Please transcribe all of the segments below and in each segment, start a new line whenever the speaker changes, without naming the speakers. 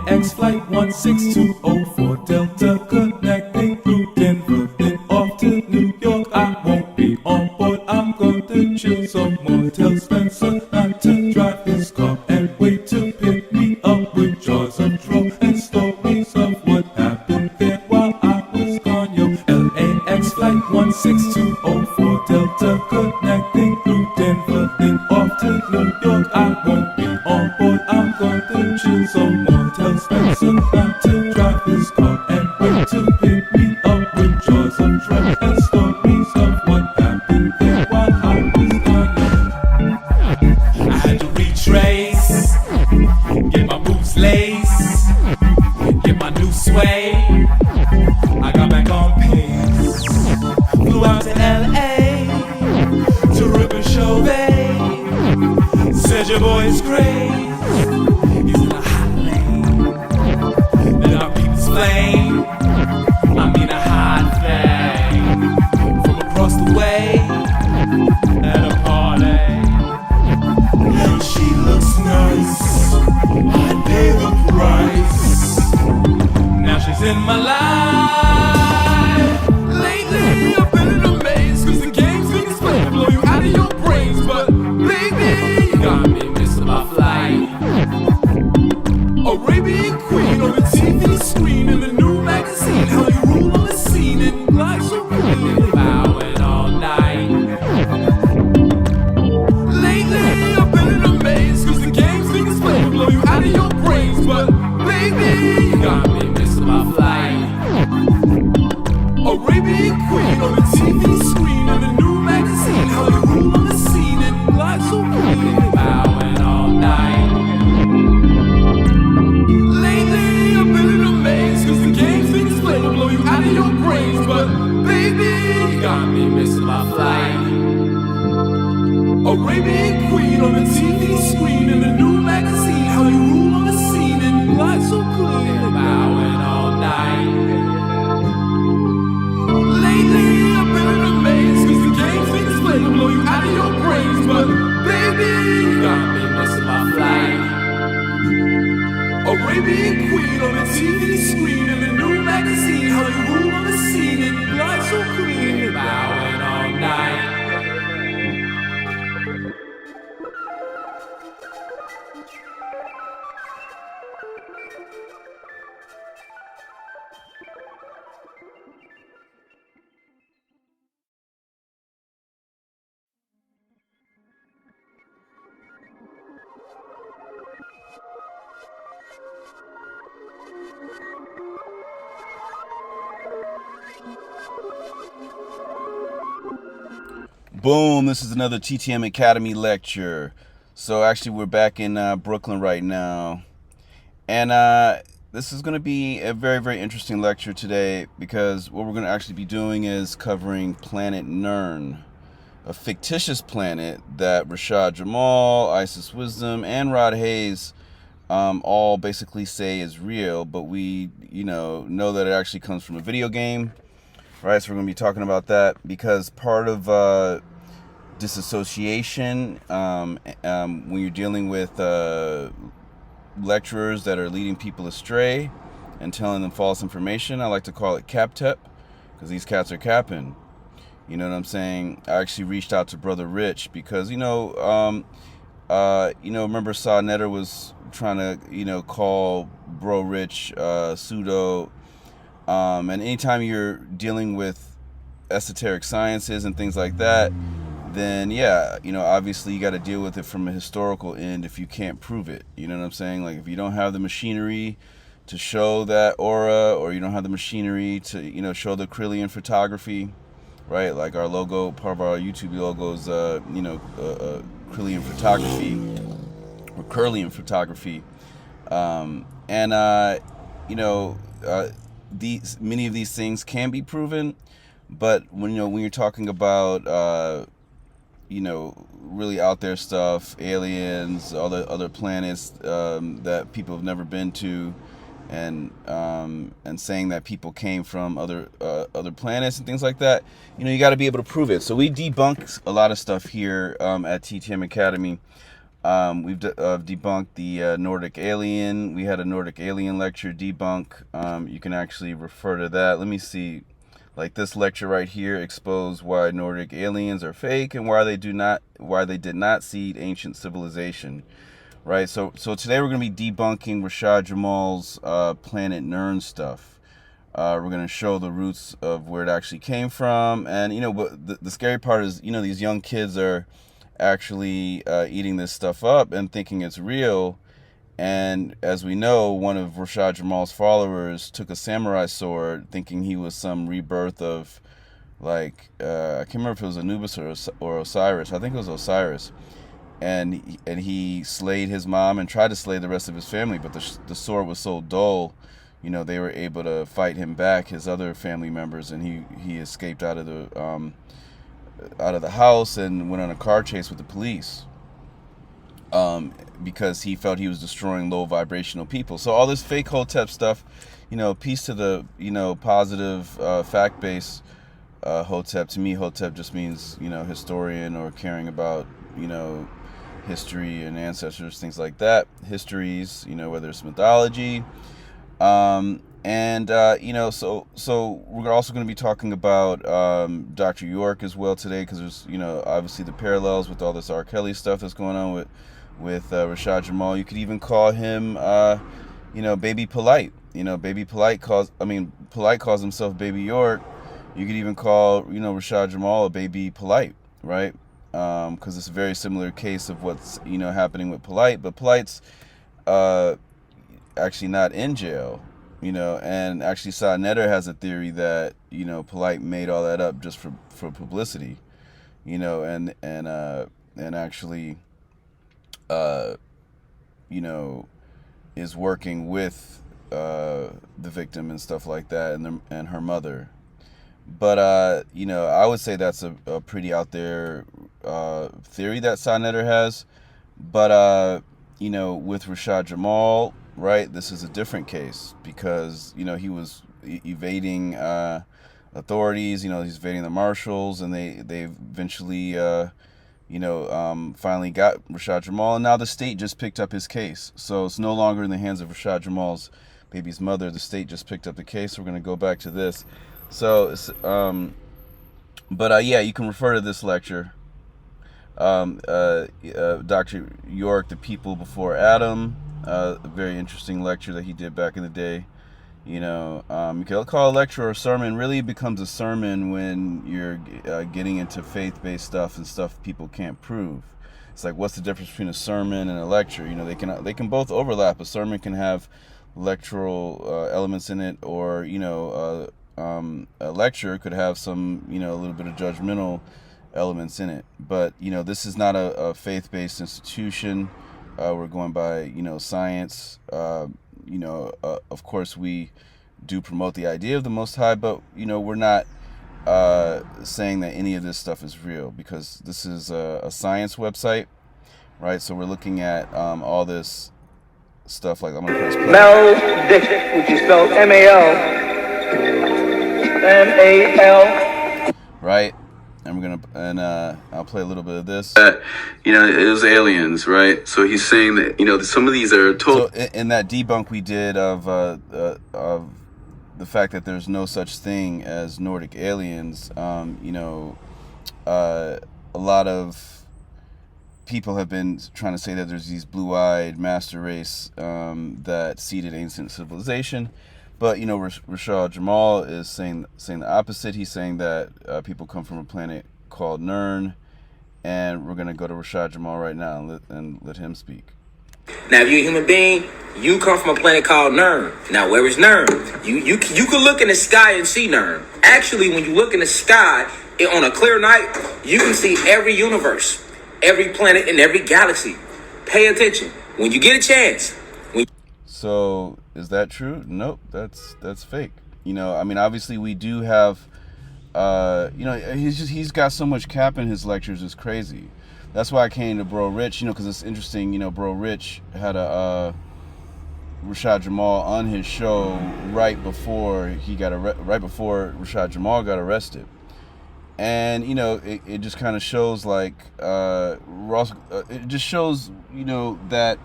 LAX flight 16204 Delta connecting through Denver, then off to New York. I won't be on board, I'm going to chill some more. Tell Spencer not to drive his car and wait to pick me up with jaws of drum and stories of what happened there while I was gone. Yo, LAX flight 16204 Delta connecting through Denver, then off to New York. I won't be on board, I'm going to chill some more. Tell Spencer not to drive his car and wait to pick me up with jaws of drum and stories of what happened there while I was gone. I had to retrace, get my boots laced, get my new sway. I got back on pace, flew out to LA to rip and show they said your boy is great. He's in a hot lane, then our people's flame. I mean a hot thing from across the way at a party. Now she looks nice, I'd pay the price. Now she's in my life. Lately I've been in a maze, cause the game's been explained to blow you out of your brains. But baby, you got me missing my flight. Arabian Queen on the TV screen in the new magazine. How you rule on the scene and glide so clean. Bowing all night. Lately I've been in a maze, cause the game's been explained to blow you out of your brains. But baby, you got me missing my flight. Arabian Queen on the TV screen in the new magazine. How you rule on the scene and glide so clean. Bowing all night. Lately I've been in a maze, cause the game's been explained to blow you out of your brains. But baby, you got me missing my flight. Arabian Queen on the TV screen in the new magazine. How you rule on the scene and glide so clean. Bowing all night. Lately I've been in a maze, cause the game's been explained to blow you out of your brains. But baby, you got me missing my flight. Arabian Queen on the TV screen in the new magazine. How you rule on the scene and glide so clean. Bowing all night.
Boom, this is another TTM Academy lecture. So actually we're back in Brooklyn right now. And this is going to be a very, very interesting lecture today, because what we're going to actually be doing is covering planet Nirn, a fictitious planet that RASHAD JAMAL, Isis Wisdom, and Rod Hayes all basically say is real, but we know that it actually comes from a video game. Right, so we're going to be talking about that, because part of disassociation, when you're dealing with lecturers that are leading people astray and telling them false information, I like to call it cap-tep, because these cats are capping. You know what I'm saying? I actually reached out to Brother Rich because, remember Saw Netter was trying to, call Bro Rich pseudo. And anytime you're dealing with esoteric sciences and things like that, then yeah, obviously you got to deal with it from a historical end if you can't prove it. You know what I'm saying? Like, if you don't have the machinery to show that aura, or you don't have the machinery to, show the Crillian photography, right? Like our logo, part of our YouTube logo is, Crillian photography, or Curlian photography. Many of these things can be proven, but when you're talking about really out there stuff, aliens, other planets that people have never been to, and saying that people came from other planets and things like that, you got to be able to prove it. So we debunk a lot of stuff here at TTM Academy. We've debunked the Nordic alien. We had a Nordic alien lecture debunk. You can actually refer to that. Let me see. Like this lecture right here exposed why Nordic aliens are fake and why they did not seed ancient civilization. Right. So today we're going to be debunking RASHAD Jamal's planet Nirn stuff. We're going to show the roots of where it actually came from, and but the scary part is these young kids are actually eating this stuff up and thinking it's real. And as we know, one of RASHAD Jamal's followers took a samurai sword thinking he was some rebirth of, like, I can't remember if it was Anubis or Osiris. I think it was Osiris. And he slayed his mom and tried to slay the rest of his family, but the sword was so dull, they were able to fight him back, his other family members, and he escaped out of the house and went on a car chase with the police. Because he felt he was destroying low vibrational people. So all this fake Hotep stuff, piece to the, positive, fact-based Hotep. To me, Hotep just means, historian or caring about, history and ancestors, things like that. Histories, whether it's mythology. So we're also going to be talking about Dr. York as well today, because there's, obviously the parallels with all this R. Kelly stuff that's going on with RASHAD Jamal. You could even call him, Baby Polite. Baby Polite Polite calls himself Baby York. You could even call, RASHAD Jamal a Baby Polite, right? Because it's a very similar case of what's, happening with Polite. But Polite's actually not in jail, and actually Sa Netter has a theory that, Polite made all that up just for publicity, and actually is working with the victim and stuff like that, and her mother. But I would say that's a pretty out there theory that Sa Netter has. But with RASHAD Jamal, right, this is a different case, because he was evading authorities. He's evading the marshals, and they eventually finally got RASHAD Jamal, and now the state just picked up his case. So it's no longer in the hands of RASHAD Jamal's baby's mother. The state just picked up the case. So we're going to go back to this. So, yeah, you can refer to this lecture. Dr. York, The People Before Adam, a very interesting lecture that he did back in the day. You can call a lecture or a sermon. Really becomes a sermon when you're getting into faith-based stuff and stuff people can't prove. It's like, what's the difference between a sermon and a lecture? They can both overlap. A sermon can have lectural elements in it, or a lecture could have some a little bit of judgmental elements in it. But this is not a faith-based institution. We're going by science. Of course we do promote the idea of the Most High, but we're not saying that any of this stuff is real, because this is a science website, right? So we're looking at all this stuff. Like, I'm gonna press play.
Mal, which is spelled M-A-L,
right? And I'll play a little bit of this.
It was aliens, right? So he's saying that some of these are
So in that debunk we did of the fact that there's no such thing as Nordic aliens, a lot of people have been trying to say that there's these blue-eyed master race that seeded ancient civilization. But RASHAD Jamal is saying the opposite. He's saying that people come from a planet called Nirn, and we're gonna go to RASHAD Jamal right now and let him speak.
Now, if you're a human being, you come from a planet called Nirn. Now, where is Nirn? You can look in the sky and see Nirn. Actually, when you look in the sky on a clear night, you can see every universe, every planet, and every galaxy. Pay attention when you get a chance.
So is that true? Nope, that's fake. Obviously we do have, he's got so much cap in his lectures, it's crazy. That's why I came to Bro Rich, because it's interesting. Bro Rich had a RASHAD Jamal on his show right before RASHAD Jamal got arrested, And you know, it just kind of shows like it just shows, you know, that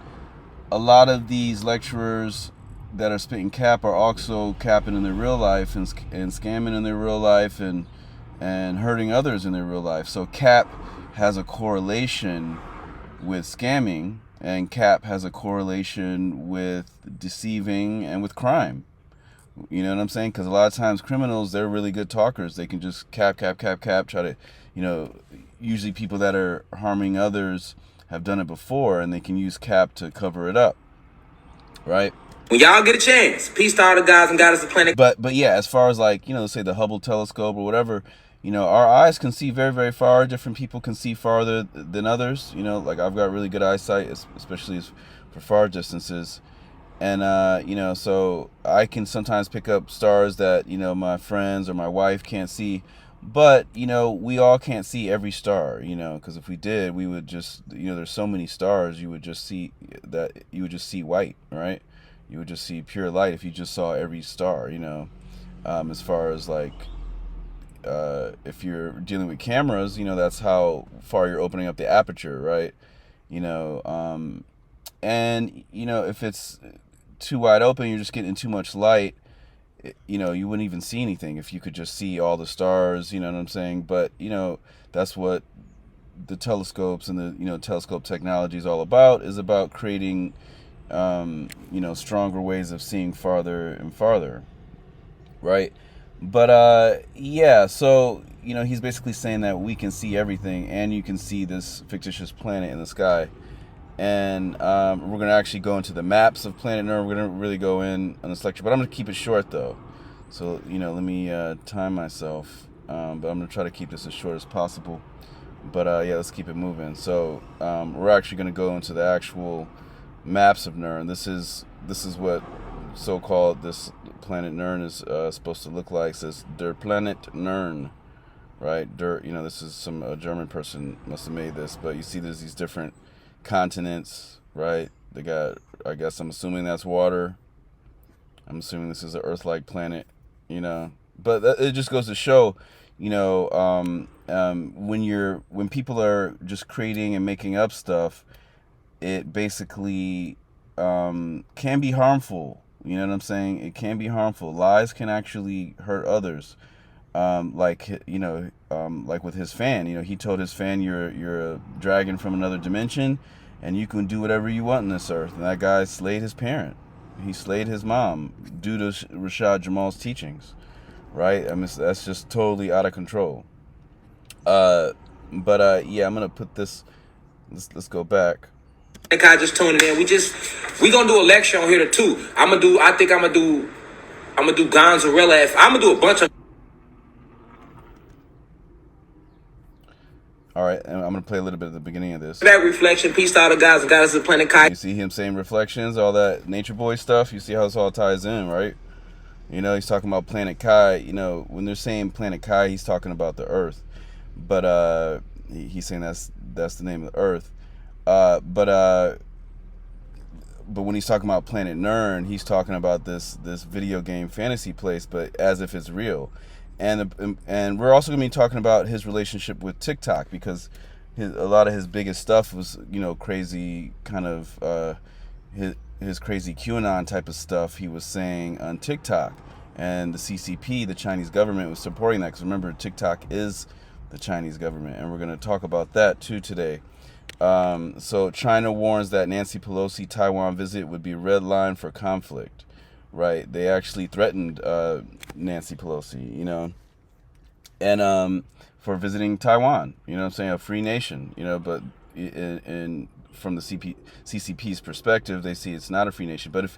a lot of these lecturers that are spitting cap are also capping in their real life and scamming in their real life and hurting others in their real life. So cap has a correlation with scamming, and cap has a correlation with deceiving and with crime. You know what I'm saying? Because a lot of times criminals, they're really good talkers. They can just cap, try to, you know, usually people that are harming others have done it before, and they can use cap to cover it up, right?
When y'all get a chance, peace to all the guys and goddesses of the planet.
But yeah, as far as like, you know, say the Hubble telescope or whatever, you know, our eyes can see very, very far. Different people can see farther than others. You know, like I've got really good eyesight, especially for far distances. And, you know, so I can sometimes pick up stars that, you know, my friends or my wife can't see. But, you know, we all can't see every star, you know, because if we did, we would just, you know, there's so many stars, you would just see white, right? You would just see pure light if you just saw every star, you know, as far as like, if you're dealing with cameras, you know, that's how far you're opening up the aperture, right? You know, and, you know, if it's too wide open, you're just getting too much light, you know, you wouldn't even see anything if you could just see all the stars, you know what I'm saying? But, you know, that's what the telescopes and the, you know, telescope technology is all about, is about creating, you know, stronger ways of seeing farther and farther, right? But, yeah, so, you know, he's basically saying that we can see everything, and you can see this fictitious planet in the sky. And we're going to actually go into the maps of planet Nirn. We're going to really go in on this lecture, but I'm going to keep it short, though. So, you know, let me time myself. But I'm going to try to keep this as short as possible. But, yeah, let's keep it moving. So, we're actually going to go into the actual maps of Nirn. This is what so-called this planet Nirn is supposed to look like. It says Der Planet Nirn, right? You know, this is some German person must have made this, but you see there's these different continents, right? They got, I guess I'm assuming that's water. I'm assuming this is an Earth-like planet, you know. But it just goes to show, you know, when people are just creating and making up stuff, it basically can be harmful. You know what I'm saying? It can be harmful. Lies can actually hurt others. Like, you know, like with his fan, you know, he told his fan, you're a dragon from another dimension, and you can do whatever you want on this earth. And that guy slayed his parent. He slayed his mom due to RASHAD Jamal's teachings, right? I mean, that's just totally out of control. Yeah, I'm gonna put this. Let's go back.
I think I just tuned in. We gonna do a lecture on here too. I'm gonna do Gonzarella. I'm gonna do a bunch of.
All right, and I'm going to play a little bit at the beginning of this.
That reflection, peace to all the guys and goddesses of the planet Kai.
You see him saying reflections, all that Nature Boy stuff. You see how this all ties in, right? You know, he's talking about Planet Kai. You know, when they're saying Planet Kai, he's talking about the Earth. But he's saying that's the name of the Earth. But when he's talking about Planet Nirn, he's talking about this video game fantasy place, but as if it's real. And we're also going to be talking about his relationship with TikTok, because a lot of his biggest stuff was, you know, crazy kind of his crazy QAnon type of stuff he was saying on TikTok. And the CCP, the Chinese government, was supporting that, because remember, TikTok is the Chinese government, and we're going to talk about that too today. So China warns that Nancy Pelosi Taiwan visit would be a red line for conflict. Right, they actually threatened Nancy Pelosi, you know, and for visiting Taiwan, you know what I'm saying, a free nation, you know, but from the CCP's perspective, they see it's not a free nation. But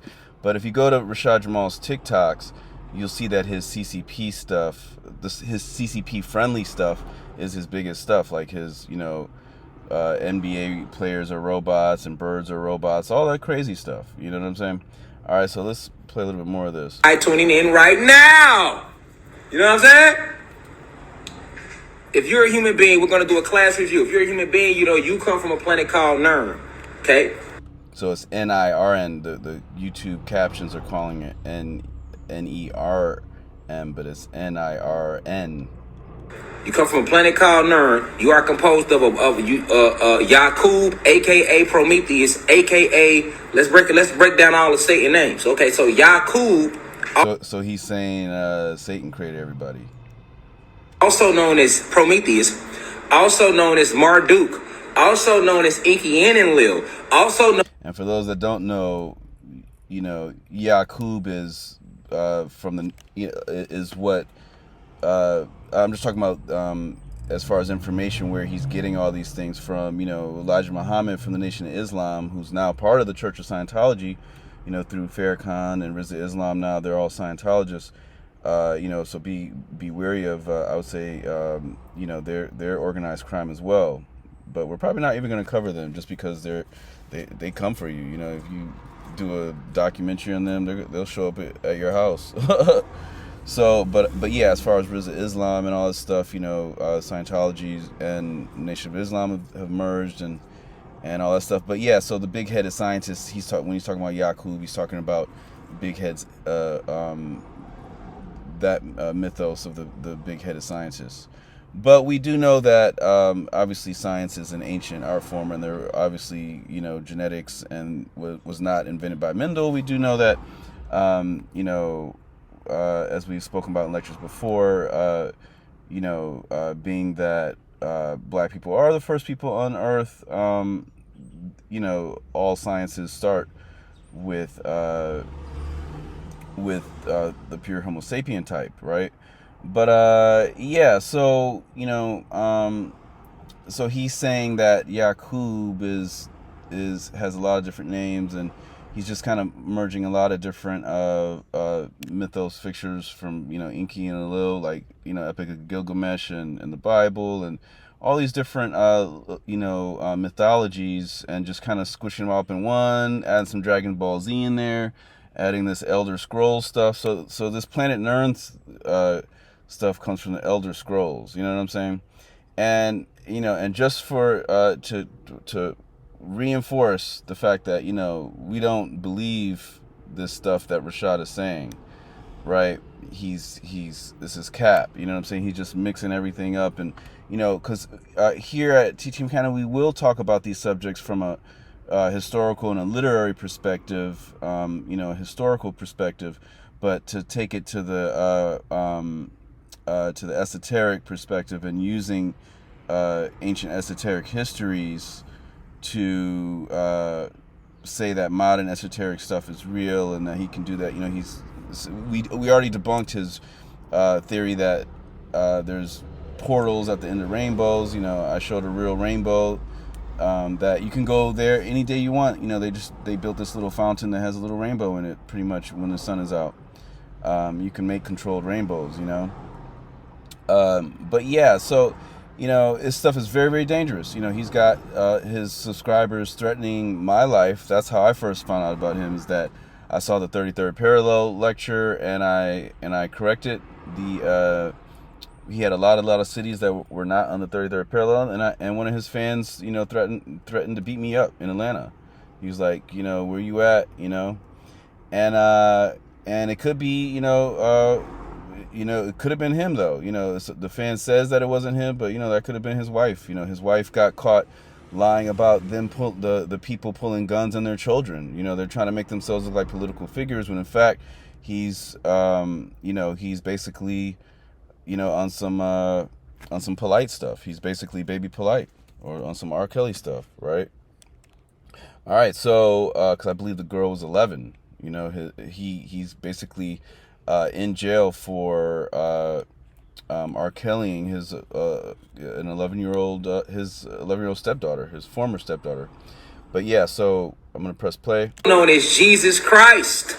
if you go to RASHAD Jamal's TikToks, you'll see that his CCP stuff, his CCP friendly stuff, is his biggest stuff, like his, you know, NBA players are robots and birds are robots, all that crazy stuff, you know what I'm saying? All right, so let's play a little bit more of this.
Tuning in right now. You know what I'm saying? If you're a human being, we're going to do a class review. If you're a human being, you know, you come from a planet called Nirn. Okay?
So it's Nirn. The YouTube captions are calling it Nerm, but it's Nirn.
You come from a planet called Nirn. You are composed of Yakub, aka Prometheus, aka let's break down all the Satan names. Okay, so Yakub,
So he's saying Satan created everybody.
also known as Prometheus, also known as Marduk, also known as Enki and Enlil, also known.
And for those that don't know, you know, Yakub is from the is what I'm just talking about as far as information where he's getting all these things from. You know, Elijah Muhammad from the Nation of Islam, who's now part of the Church of Scientology. You know, through Farrakhan and Rizza Islam, now they're all Scientologists. You know, so be wary of I would say you know, they're organized crime as well. But we're probably not even going to cover them just because they come for you. You know, if you do a documentary on them, they'll show up at your house. So, but yeah, as far as Rizza Islam and all this stuff, you know, Scientology and Nation of Islam have merged and all that stuff. But yeah, so the big-headed scientist, when he's talking about Yakub, he's talking about big heads, that mythos of the big-headed scientists. But we do know that obviously science is an ancient art form, and there obviously, you know, genetics and was not invented by Mendel. We do know that, you know, as we've spoken about in lectures before, you know, being that black people are the first people on Earth, you know, all sciences start with the pure Homo sapien type, right? But yeah, so you know, so he's saying that Yakub has a lot of different names, and he's just kind of merging a lot of different mythos fixtures from, you know, Enki and Enlil, like, you know, Epic of Gilgamesh and the Bible and all these different you know, mythologies, and just kind of squishing them all up in one, adding some Dragon Ball Z in there, adding this Elder Scrolls stuff. So this Planet Nirn stuff comes from the Elder Scrolls, you know what I'm saying? And, you know, and just for to reinforce the fact that, you know, we don't believe this stuff that Rashad is saying, right? This is cap, you know what I'm saying? He's just mixing everything up. And, you know, because here at Teaching Canon, we will talk about these subjects from a historical and a literary perspective, you know, a historical perspective, but to take it to the esoteric perspective and using ancient esoteric histories to say that modern esoteric stuff is real and that he can do that. You know, we already debunked his theory that there's portals at the end of rainbows. You know, I showed a real rainbow that you can go there any day you want. You know, they built this little fountain that has a little rainbow in it pretty much when the sun is out. You can make controlled rainbows, you know. But yeah, so, you know, his stuff is very, very dangerous. You know, he's got his subscribers threatening my life. That's how I first found out about him, is that I saw the 33rd parallel lecture and I corrected he had a lot of cities that were not on the 33rd parallel, and one of his fans, you know, threatened to beat me up in Atlanta. He was like, you know, where you at, you know? And it could be, you know, it could have been him, though. You know, the fan says that it wasn't him, but, you know, that could have been his wife. You know, his wife got caught lying about them the people pulling guns on their children. You know, they're trying to make themselves look like political figures, when in fact he's you know, he's basically, you know, on some polite stuff. He's basically baby polite, or on some R. Kelly stuff, right? All right, so because I believe the girl was 11. You know, he's basically in jail for R. Kellying his an 11-year-old stepdaughter, his former stepdaughter. But yeah, so I'm gonna press play.
Known as Jesus Christ,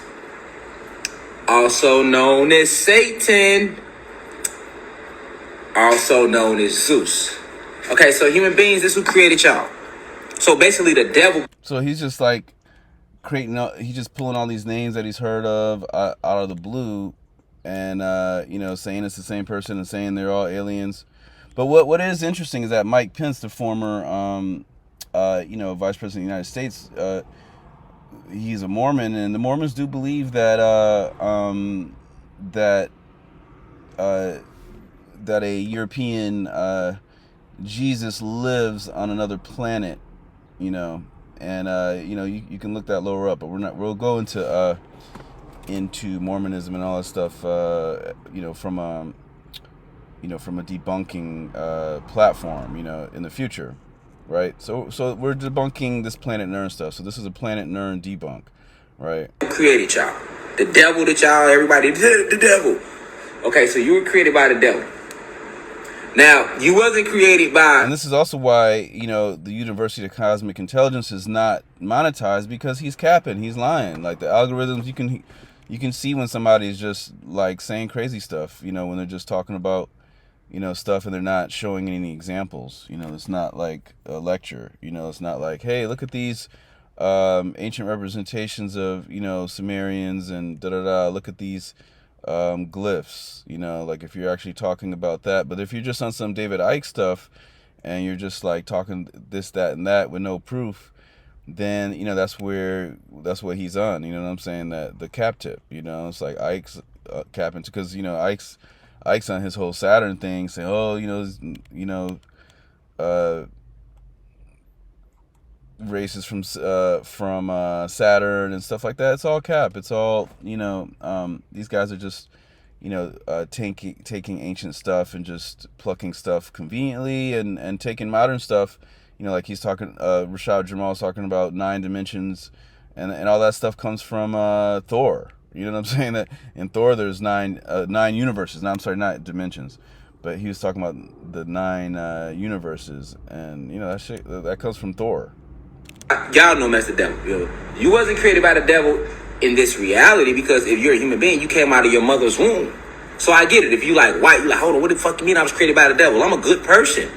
also known as Satan, also known as Zeus. Okay, so human beings, this is who created y'all. So basically, the devil.
So he's just like he's just pulling all these names that he's heard of out of the blue, and you know, saying it's the same person and saying they're all aliens. But what is interesting is that Mike Pence, the former you know, Vice President of the United States, he's a Mormon, and the Mormons do believe that that a European Jesus lives on another planet, you know, and you know, you can look that lower up, but we'll go into Mormonism and all that stuff, you know, from a debunking platform, you know, in the future, right? So we're debunking this Planet Nirn stuff. So this is a Planet Nirn debunk, right?
Who created y'all? The devil that y'all, everybody, the devil. Okay, so you were created by the devil. Now, you wasn't created by...
And this is also why, you know, the University of Cosmic Intelligence is not monetized, because he's capping, he's lying. Like, the algorithms, you can see when somebody is just, like, saying crazy stuff, you know, when they're just talking about, you know, stuff and they're not showing any examples. You know, it's not like a lecture. You know, it's not like, hey, look at these ancient representations of, you know, Sumerians and da-da-da. Look at these glyphs, you know, like if you're actually talking about that. But if you're just on some David Icke stuff and you're just like talking this, that, and that with no proof, then, you know, that's what he's on, you know what I'm saying? That the cap tip, you know, it's like Ike's capping, because, you know, Ike's on his whole Saturn thing, saying, oh, you know, races from Saturn and stuff like that. It's all cap. It's all, you know, these guys are just, you know, taking ancient stuff and just plucking stuff conveniently and taking modern stuff, you know, like he's talking, RASHAD Jamal's talking about 9 dimensions and all that stuff comes from Thor. You know what I'm saying? That in Thor there's 9 universes. No, I'm sorry, not dimensions. But he was talking about the 9 universes, and you know, that shit that comes from Thor.
Y'all know that's the devil. You wasn't created by the devil in this reality, because if you're a human being, you came out of your mother's womb. So I get it. If you like white, you like, hold on, what the fuck you mean I was created by the devil? I'm a good person.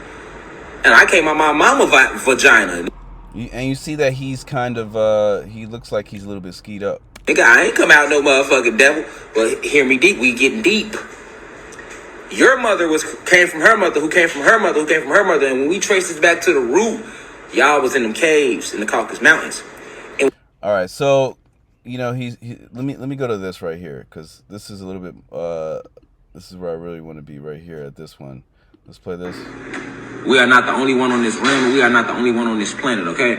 And I came out my mama's vagina.
And you see that he's kind of, he looks like he's a little bit skied up.
Nigga, I ain't come out no motherfucking devil. But hear me deep, we getting deep. Your mother came from her mother, who came from her mother, who came from her mother. And when we trace this back to the root, y'all was in them caves in the Caucasus Mountains. And
all right, so, you know, let me go to this right here, because this is a little bit, this is where I really want to be right here at this one. Let's play this.
We are not the only one on this realm. We are not the only one on this planet, okay?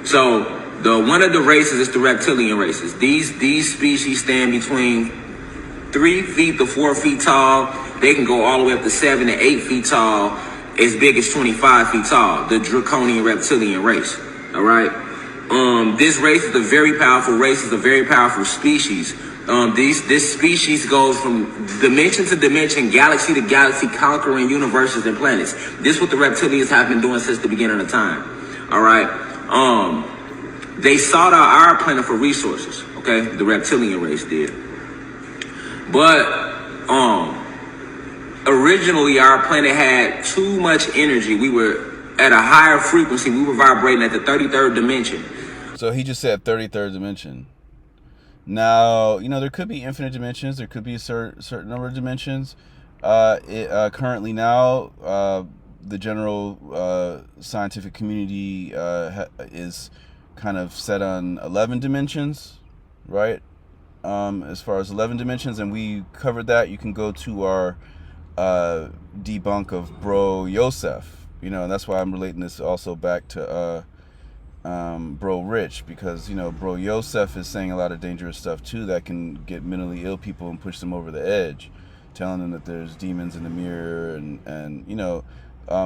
So, one of the races is the reptilian races. These species stand between 3 feet to 4 feet tall. They can go all the way up to 7 to 8 feet tall, as big as 25 feet tall. The draconian reptilian race, all right? This race is a very powerful race. It's a very powerful species. This species goes from dimension to dimension, galaxy to galaxy, conquering universes and planets. This is what the reptilians have been doing since the beginning of time. All right. They sought out our planet for resources. Okay, the reptilian race did. But originally, our planet had too much energy. We were at a higher frequency. We were vibrating at the 33rd dimension.
So he just said 33rd dimension. Now, you know, there could be infinite dimensions. There could be a certain number of dimensions. Currently now, the general scientific community is kind of set on 11 dimensions, right? As far as 11 dimensions, and we covered that. You can go to our debunk of Bro Yosef, you know, and that's why I'm relating this also back to Bro Rich, because, you know, Bro Yosef is saying a lot of dangerous stuff too that can get mentally ill people and push them over the edge, telling them that there's demons in the mirror, and you know,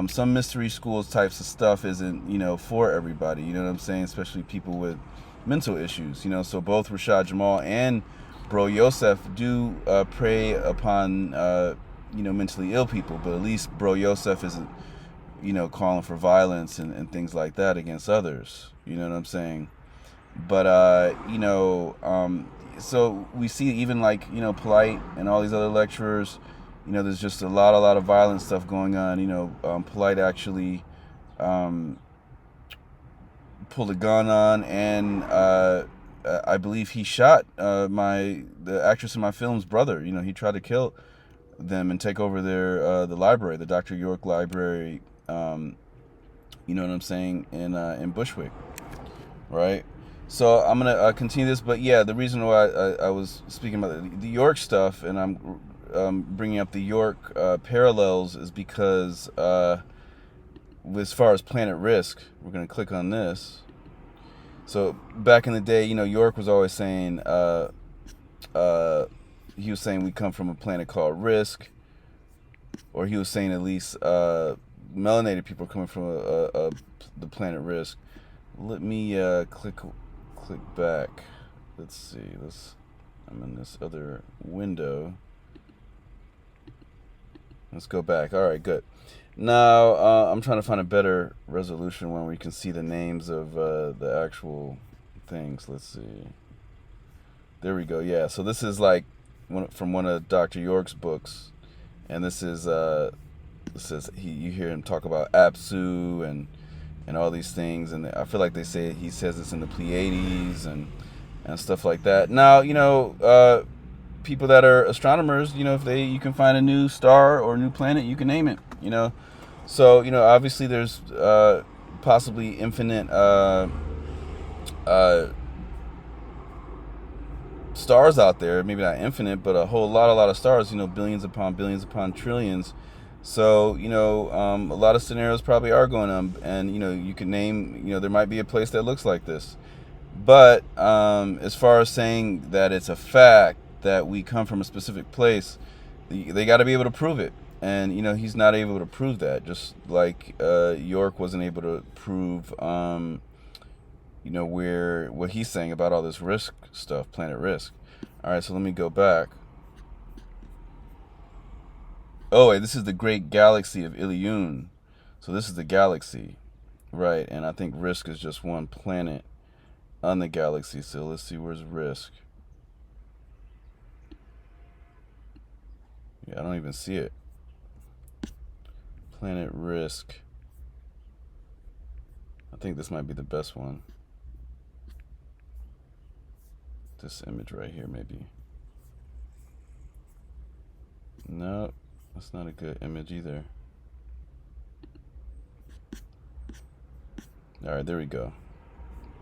some mystery schools types of stuff isn't, you know, for everybody, you know what I'm saying, especially people with mental issues, you know. So both RASHAD Jamal and Bro Yosef do prey upon you know, mentally ill people, but at least Bro Yosef isn't, you know, calling for violence and things like that against others, you know what I'm saying. But you know, so we see even like, you know, Polite and all these other lecturers, you know, there's just a lot of violent stuff going on. You know, Polite actually pulled a gun on, and I believe he shot the actress in my film's brother. You know, he tried to kill them and take over their the library, the Dr. York Library. You know what I'm saying, in Bushwick, right? So I'm gonna continue this, but yeah, the reason why I was speaking about the York stuff, and I'm bringing up the York parallels is because as far as Planet Risk, we're going to click on this. So back in the day, you know, York was always saying, he was saying we come from a planet called Risk, or he was saying at least melanated people are coming from the planet Risk. Let me click back. Let's see. I'm in this other window. Let's go back. All right, good. Now I'm trying to find a better resolution one where you can see the names of the actual things. Let's see. There we go. Yeah. So this is like from one of Dr. York's books, and this is you hear him talk about Apsu and all these things, and I feel like they say he says this in the Pleiades and stuff like that. Now, you know, people that are astronomers, you know, if you can find a new star or a new planet, you can name it, you know. So, you know, obviously there's possibly infinite stars out there, maybe not infinite, but a lot of stars, you know, billions upon trillions. So, you know, a lot of scenarios probably are going on, and, you know, you can name, you know, there might be a place that looks like this. But as far as saying that it's a fact that we come from a specific place, they got to be able to prove it. And, you know, he's not able to prove that, just like York wasn't able to prove, you know, what he's saying about all this Risk stuff, Planet Risk. All right, so let me go back. Oh, wait, this is the Great Galaxy of Ilion. So this is the galaxy, right? And I think Risk is just one planet on the galaxy. So let's see, where's Risk? Yeah, I don't even see it. Planet Risk. I think this might be the best one. This image right here, maybe. No, that's not a good image either. All right, there we go.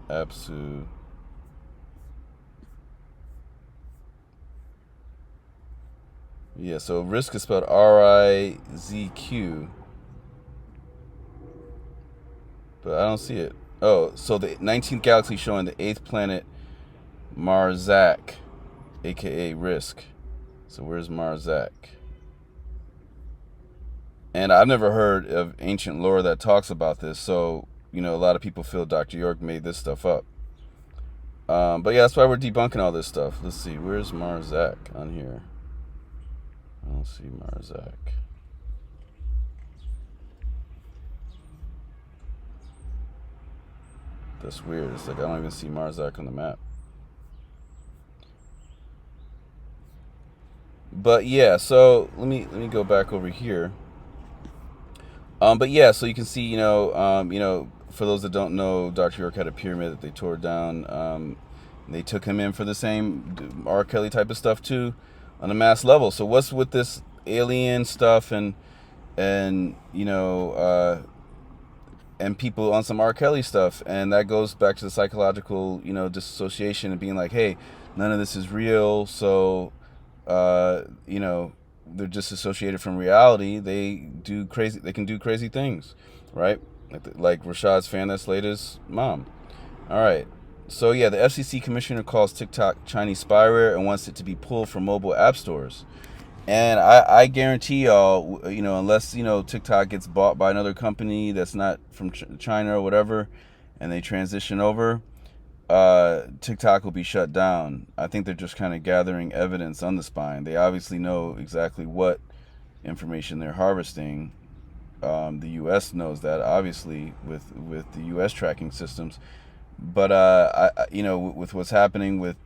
Apsu. Yeah, so Risk is spelled R-I-Z-Q. But I don't see it. Oh, so the 19th galaxy showing the 8th planet, Marzak, aka Risk. So where's Marzak? And I've never heard of ancient lore that talks about this, so, you know, a lot of people feel Dr. York made this stuff up. But yeah, that's why we're debunking all this stuff. Let's see, where's Marzak on here? I don't see Marzak. That's weird. It's like I don't even see Marzak on the map. But yeah, so let me go back over here. But yeah, so you can see, you know, for those that don't know, Dr. York had a pyramid that they tore down. They took him in for the same R. Kelly type of stuff too, on a mass level. So what's with this alien stuff and you know, and people on some R. Kelly stuff, and that goes back to the psychological, you know, disassociation and being like, hey, none of this is real, so you know, they're disassociated from reality. They can do crazy things, right? Like Rashad's fan that slayed his mom. All right. So yeah, the FCC commissioner calls TikTok Chinese spyware and wants it to be pulled from mobile app stores. And I guarantee y'all, you know, unless, you know, TikTok gets bought by another company that's not from China or whatever, and they transition over, TikTok will be shut down. I think they're just kind of gathering evidence on the spine. They obviously know exactly what information they're harvesting. The U.S. knows that, obviously, with the U.S. tracking systems. But you know, with what's happening with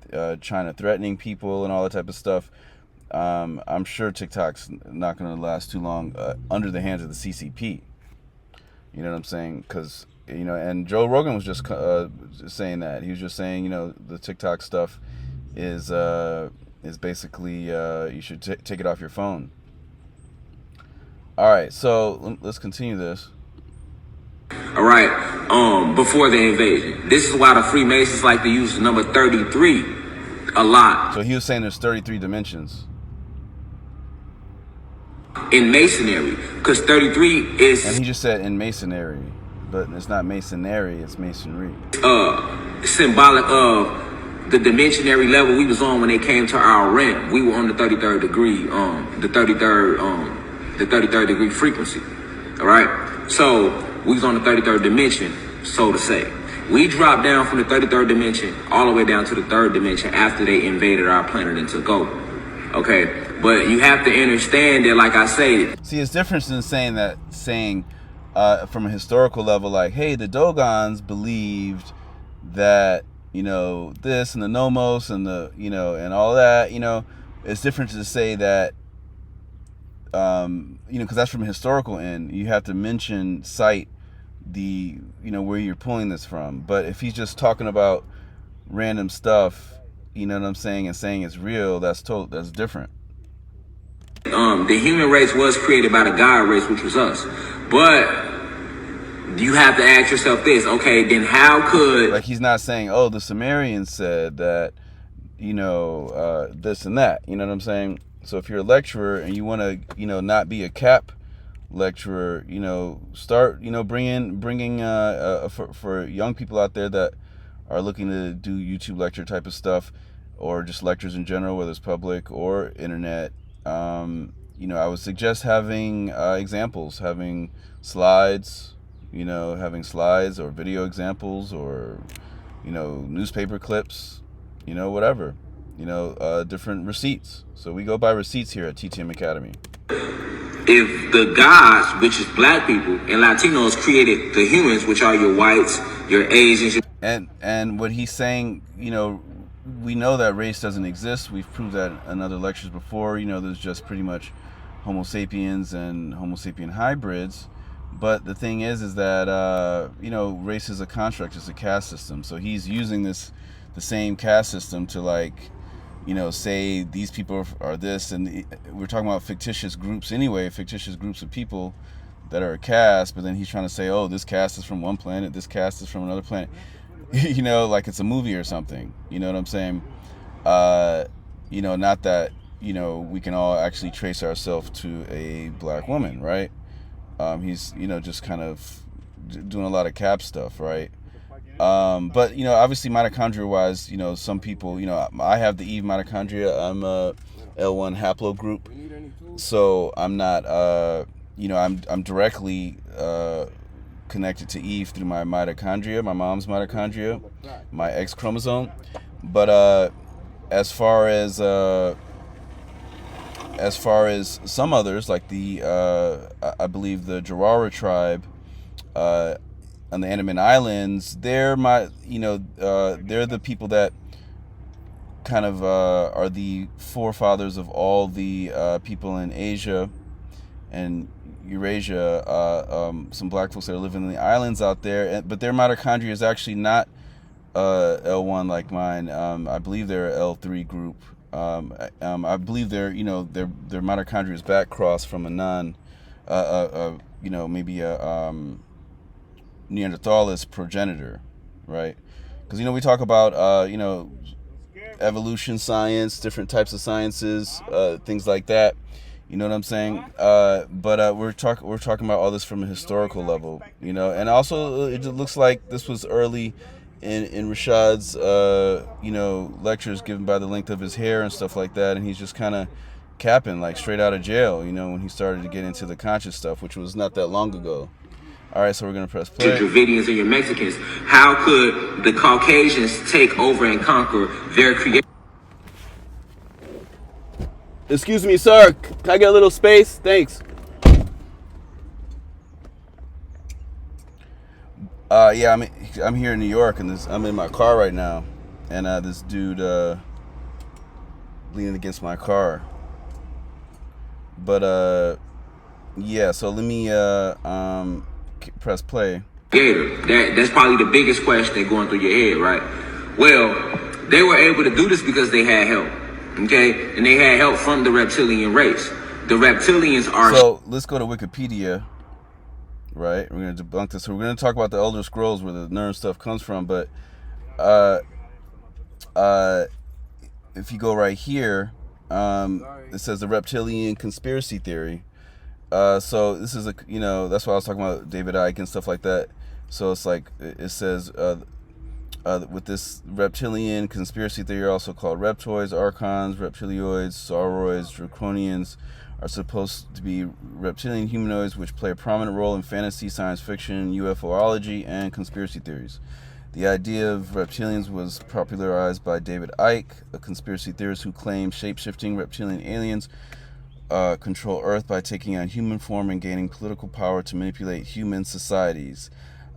China threatening people and all that type of stuff, I'm sure TikTok's not going to last too long under the hands of the CCP. You know what I'm saying? Because, you know, and Joe Rogan was just saying that. He was just saying, you know, the TikTok stuff is basically you should take it off your phone. All right, so let's continue this.
All right, before the invasion. This is why the Freemasons like to use the number 33 a lot.
So he was saying there's 33 dimensions.
in masonry, because 33 is
And he just said in masonry, but it's not masonry, it's masonry.
symbolic of the dimensionary level we was on when they came to our realm. We were on the 33rd degree, the 33rd degree frequency. All right, so we was on the 33rd dimension, so to say. We dropped down from the 33rd dimension all the way down to the 3rd dimension after they invaded our planet and took over. Okay, but you have to understand that, like I say,
See, it's different than saying from a historical level, like, hey, the Dogons believed that, you know, this and the Nomos and the, you know, and all that, you know. It's different to say that, you know, because that's from a historical end. You have to cite the, you know, where you're pulling this from. But if he's just talking about random stuff, you know what I'm saying, and saying it's real, that's different.
the human race was created by the God race, which was us. But you have to ask yourself this, okay, then how could...
Like, he's not saying, oh, the Sumerians said that, you know, this and that, you know what I'm saying? So if you're a lecturer and you want to, you know, not be a cap lecturer, you know, start, you know, bringing for young people out there that are looking to do YouTube lecture type of stuff, or just lectures in general, whether it's public or internet. You know, I would suggest having examples, having slides, you know, having slides or video examples, or, you know, newspaper clips, you know, whatever, you know, different receipts. So we go by receipts here at TTM Academy.
If the gods, which is black people and Latinos, created the humans, which are your whites, your Asians,
and what he's saying, you know, we know that race doesn't exist. We've proved that in other lectures before. You know, there's just pretty much Homo sapiens and Homo sapien hybrids. But the thing is that, you know, race is a construct, it's a caste system. So he's using the same caste system to, like, you know, say these people are this, and we're talking about fictitious groups anyway, fictitious groups of people that are a caste, but then he's trying to say, oh, this caste is from one planet, this caste is from another planet, you know, like it's a movie or something, you know what I'm saying? You know, not that, you know, we can all actually trace ourselves to a black woman, right? He's, you know, just kind of doing a lot of cap stuff, right? But, you know, obviously mitochondria wise, you know, some people, you know, I have the Eve mitochondria. I'm a L1 haplogroup. So I'm not, you know, I'm directly connected to Eve through my mitochondria, my mom's mitochondria, my X chromosome. But as far as some others, like I believe the Jarara tribe, on the Andaman Islands, they're they're the people that kind of are the forefathers of all the people in Asia and Eurasia, some black folks that are living in the islands out there, but their mitochondria is actually not L1 like mine. I believe they're an L3 group. I believe their mitochondria is back crossed from a you know, maybe a Neanderthalis progenitor, right? Because, you know, we talk about you know, evolution science, different types of sciences, things like that, you know what I'm saying? But we're talking about all this from a historical level, you know. And also it looks like this was early in RASHAD's you know, lectures given by the length of his hair and stuff like that, and he's just kind of capping, like straight out of jail, you know, when he started to get into the conscious stuff, which was not that long ago. All right, so we're going to press play.
Your Dravidians and your Mexicans. How could the Caucasians take over and conquer their creation?
Excuse me, sir. Can I get a little space? Thanks. Yeah, I'm here in New York, and I'm in my car right now, and this dude leaning against my car. But yeah, so let me press play.
That's probably the biggest question going through your head, right? Well, they were able to do this because they had help, okay? And they had help from the reptilian race. The reptilians are...
So let's go to Wikipedia, right? We're going to debunk this. So we're going to talk about the Elder Scrolls, where the Nirn stuff comes from. But if you go right here, it says the reptilian conspiracy theory. So this is that's why I was talking about David Icke and stuff like that. So it's like it says with this reptilian conspiracy theory, also called reptoids, archons, reptilioids, sauroids, draconians, are supposed to be reptilian humanoids which play a prominent role in fantasy, science fiction, UFOlogy, and conspiracy theories. The idea of reptilians was popularized by David Icke, a conspiracy theorist who claimed shape-shifting reptilian aliens control Earth by taking on human form and gaining political power to manipulate human societies.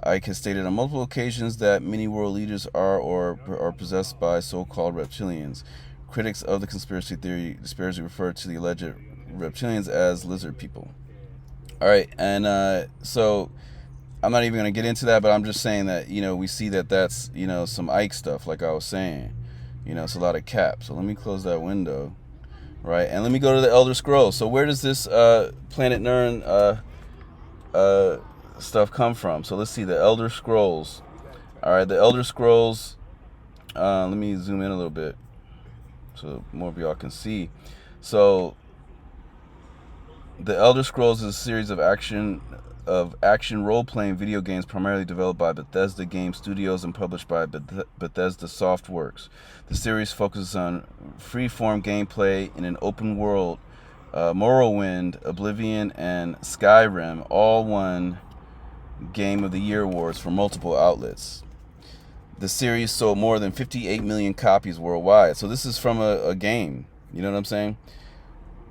Icke has stated on multiple occasions that many world leaders are possessed by so-called reptilians. Critics of the conspiracy theory disparagingly refer to the alleged reptilians as lizard people. All right, and so I'm not even going to get into that, but I'm just saying that, we see that that's, some Ike stuff, like I was saying. It's a lot of cap. So let me close that window, right? And let me go to the Elder Scrolls. So where does this Planet Nirn stuff come from? So let's see, the Elder Scrolls. All right, the Elder Scrolls, let me zoom in a little bit so more of y'all can see. So the Elder Scrolls is a series of action role-playing video games primarily developed by Bethesda Game Studios and published by Bethesda Softworks. The series focuses on free-form gameplay in an open world. Morrowind, Oblivion, and Skyrim all won Game of the Year awards for multiple outlets. The series sold more than 58 million copies worldwide. So this is from a game, you know what I'm saying?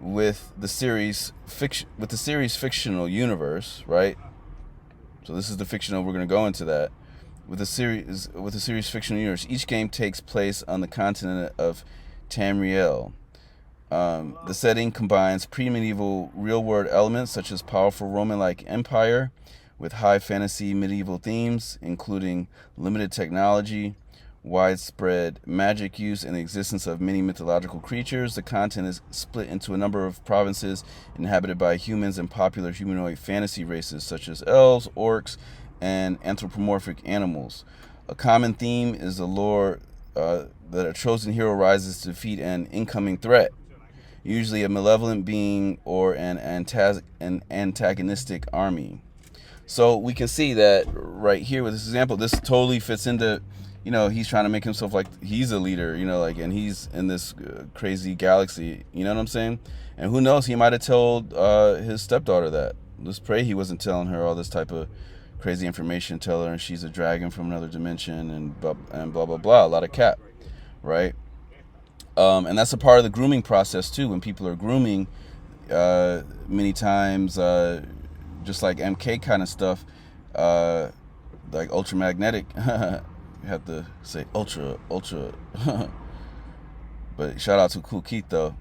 With the series fictional universe, right? So this is the fictional. We're going to go into that. With the series fictional universe, each game takes place on the continent of Tamriel. The setting combines pre-medieval real-world elements such as powerful Roman-like empire with high fantasy medieval themes, including limited technology, widespread magic use, and the existence of many mythological creatures. The content is split into a number of provinces inhabited by humans and popular humanoid fantasy races such as elves, orcs, and anthropomorphic animals. A common theme is the lore that a chosen hero rises to defeat an incoming threat, usually a malevolent being or an antagonistic army. So we can see that right here with this example, this totally fits into, he's trying to make himself like he's a leader, and he's in this crazy galaxy, you know what I'm saying? And who knows, he might have told his stepdaughter that. Let's pray he wasn't telling her all this type of crazy information, tell her she's a dragon from another dimension and blah, blah, blah, a lot of cap, right? And that's a part of the grooming process too. When people are grooming, many times, just like MK kind of stuff, like ultramagnetic, you have to say ultra, but shout out to Cool Keith though.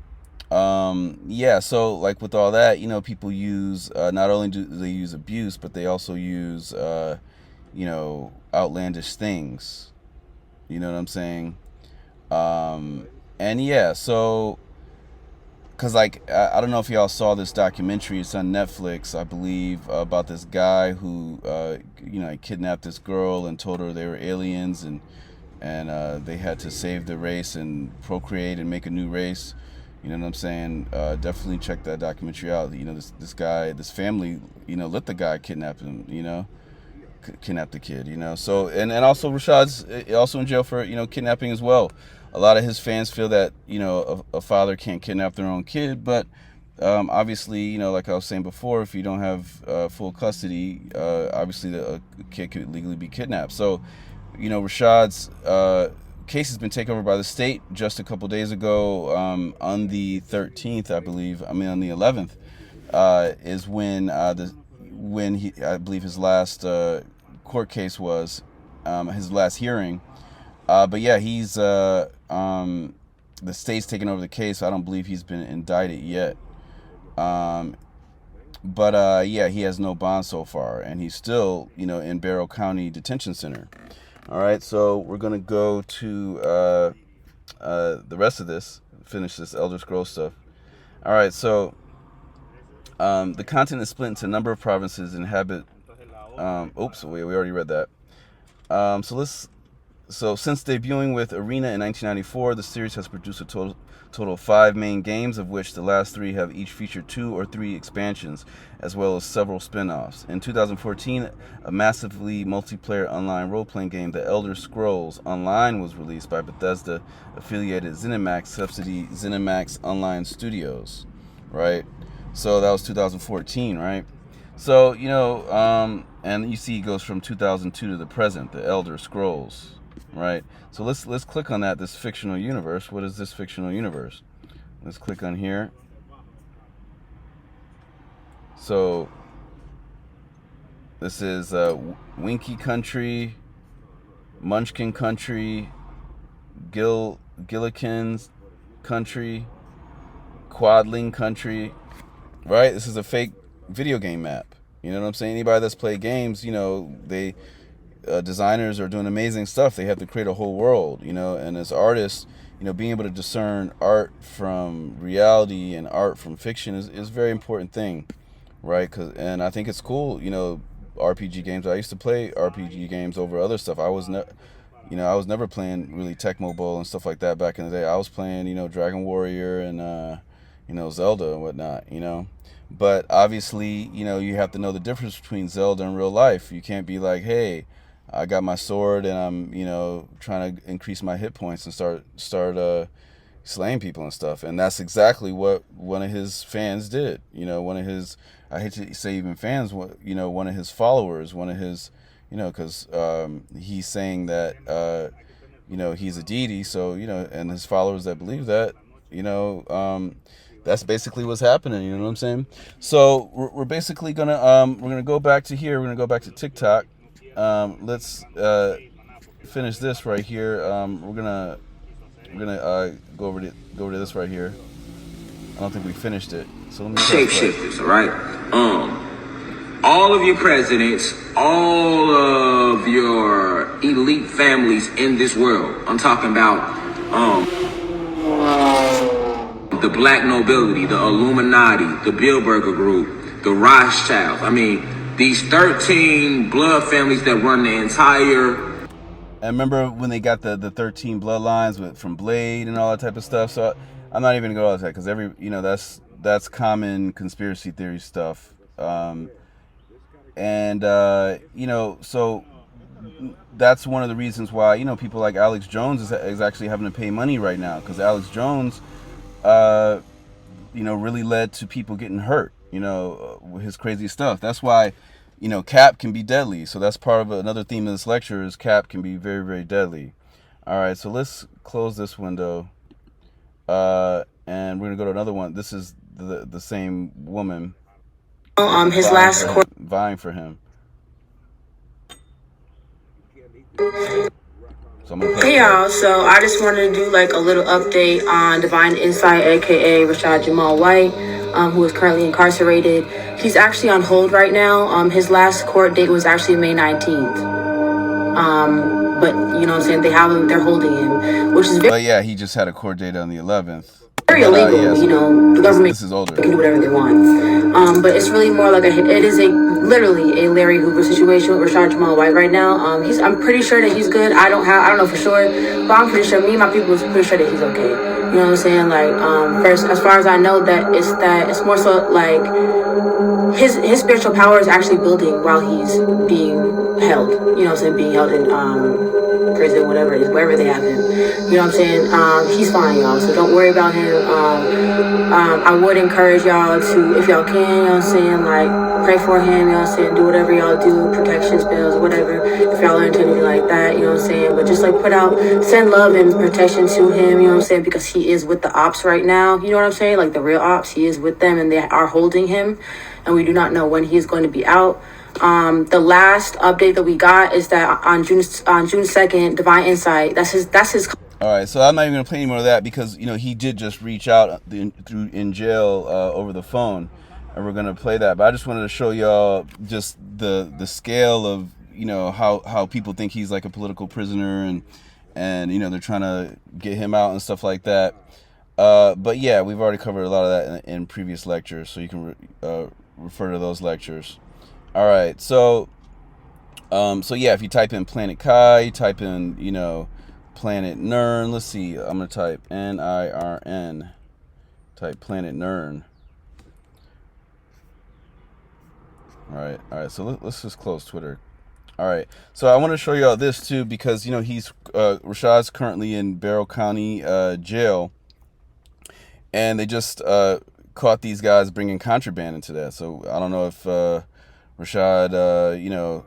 So like with all that, people use, not only do they use abuse, but they also use, outlandish things, you know what I'm saying? So, cause like, I don't know if y'all saw this documentary, it's on Netflix, I believe, about this guy who, he kidnapped this girl and told her they were aliens and they had to save the race and procreate and make a new race. You know what I'm saying? Definitely check that documentary out. This guy, this family, let the guy kidnap him, kidnap the kid, So, and also Rashad's also in jail for, kidnapping as well. A lot of his fans feel that, a father can't kidnap their own kid, but obviously, like I was saying before, if you don't have full custody, obviously a kid could legally be kidnapped. So, Rashad's case has been taken over by the state just a couple days ago. On the 13th, on the 11th, is when I believe his last court case was, his last hearing. But yeah, he's the state's taking over the case. So I don't believe he's been indicted yet. But he has no bond so far, and he's still, in Barrow County Detention Center. All right, so we're gonna go to the rest of this, finish this Elder Scrolls stuff. All right, so the continent is split into a number of provinces inhabit. We already read that. So let's So since debuting with Arena in 1994, the series has produced a total of 5 main games, of which the last 3 have each featured 2 or 3 expansions, as well as several spin-offs. In 2014, a massively multiplayer online role-playing game, The Elder Scrolls Online, was released by Bethesda-affiliated ZeniMax subsidy ZeniMax Online Studios, right? So that was 2014, right? So, you know, and you see it goes from 2002 to the present, The Elder Scrolls, right? So let's click on that, this fictional universe. What is this fictional universe? Let's click on here. So this is Winky Country, Munchkin Country, Gillikin's Country, Quadling Country, right? This is a fake video game map. You know what I'm saying? Anybody that's played games, you know, they designers are doing amazing stuff. They have to create a whole world, you know, and as artists, you know, being able to discern art from reality and art from fiction is a very important thing, right? And I think it's cool, you know, RPG games. I used to play RPG games over other stuff. I was never playing really Tecmo Bowl and stuff like that back in the day. I was playing, you know, Dragon Warrior and you know, Zelda and whatnot, you know. But obviously, you know, you have to know the difference between Zelda and real life. You can't be like, hey, I got my sword and I'm, you know, trying to increase my hit points and start slaying people and stuff. And that's exactly what one of his fans did. You know, one of his, I hate to say even fans, you know, one of his followers, one of his, you know, because he's saying that, you know, he's a deity. So, you know, and his followers that believe that, you know, that's basically what's happening. You know what I'm saying? So we're basically gonna we're gonna go back to here. We're gonna go back to TikTok. Let's finish this right here. We're gonna go over to this right here. I don't think we finished it. So let me
shapeshifters, all right? All of your presidents, all of your elite families in this world. I'm talking about the black nobility, the Illuminati, the Bilderberger Group, the Rothschilds. I mean, these 13 blood families that run the entire...
I remember when they got the 13 bloodlines from Blade and all that type of stuff. So I'm not even going to go into that because you know, that's common conspiracy theory stuff. You know, so that's one of the reasons why, you know, people like Alex Jones is actually having to pay money right now, because Alex Jones, you know, really led to people getting hurt, you know, with his crazy stuff. That's why, you know, Cap can be deadly. So that's part of another theme of this lecture is Cap can be very, very deadly. All right, so let's close this window. And we're going to go to another one. This is the same woman.
His last court.
Vying for him. So
hey y'all, so I just wanted to do like a little update on Divine Insight, aka Rashad Jamal White, who is currently incarcerated. He's actually on hold right now. His last court date was actually May 19th. But you know what I'm saying, they're holding him, which is very...
But yeah, he just had a court date on the 11th.
Very illegal,
yeah, so
you know, the government
this is older.
Can do whatever they want. But it's really more like it is literally a Larry Hoover situation with Rashad Jamal White right now. I'm pretty sure that he's good. I don't know for sure, but I'm pretty sure, me and my people is pretty sure that he's okay. You know what I'm saying? Like, first, as far as I know, it's more so like his spiritual power is actually building while he's being held. You know what I'm saying? Being held in prison, whatever it is, wherever they have him. You know what I'm saying? He's fine, y'all. So don't worry about him. I would encourage y'all to, if y'all can, you know what I'm saying, like, pray for him, you know what I'm saying, do whatever y'all do, protection spells, whatever, if y'all are into anything like that, you know what I'm saying, but just, like, send love and protection to him, you know what I'm saying, because he is with the ops right now, you know what I'm saying, like, the real ops, he is with them, and they are holding him, and we do not know when he is going to be out. The last update that we got is that on June 2nd, Divine Insight, that's his.
All right, so I'm not even gonna play any more of that because, you know, he did just reach out in jail over the phone, and we're gonna play that. But I just wanted to show y'all just the scale of, you know, how people think he's like a political prisoner, and you know, they're trying to get him out and stuff like that. But yeah, we've already covered a lot of that in previous lectures, so you can refer to those lectures. All right, so So yeah, if you type in Planet Kai, you type in, Planet Nirn. Let's see. I'm gonna type Nirn. Type Planet Nirn. All right. So let's just close Twitter. All right. So I want to show you all this too because he's Rashad's currently in Barrow County jail, and they just caught these guys bringing contraband into that. So I don't know if Rashad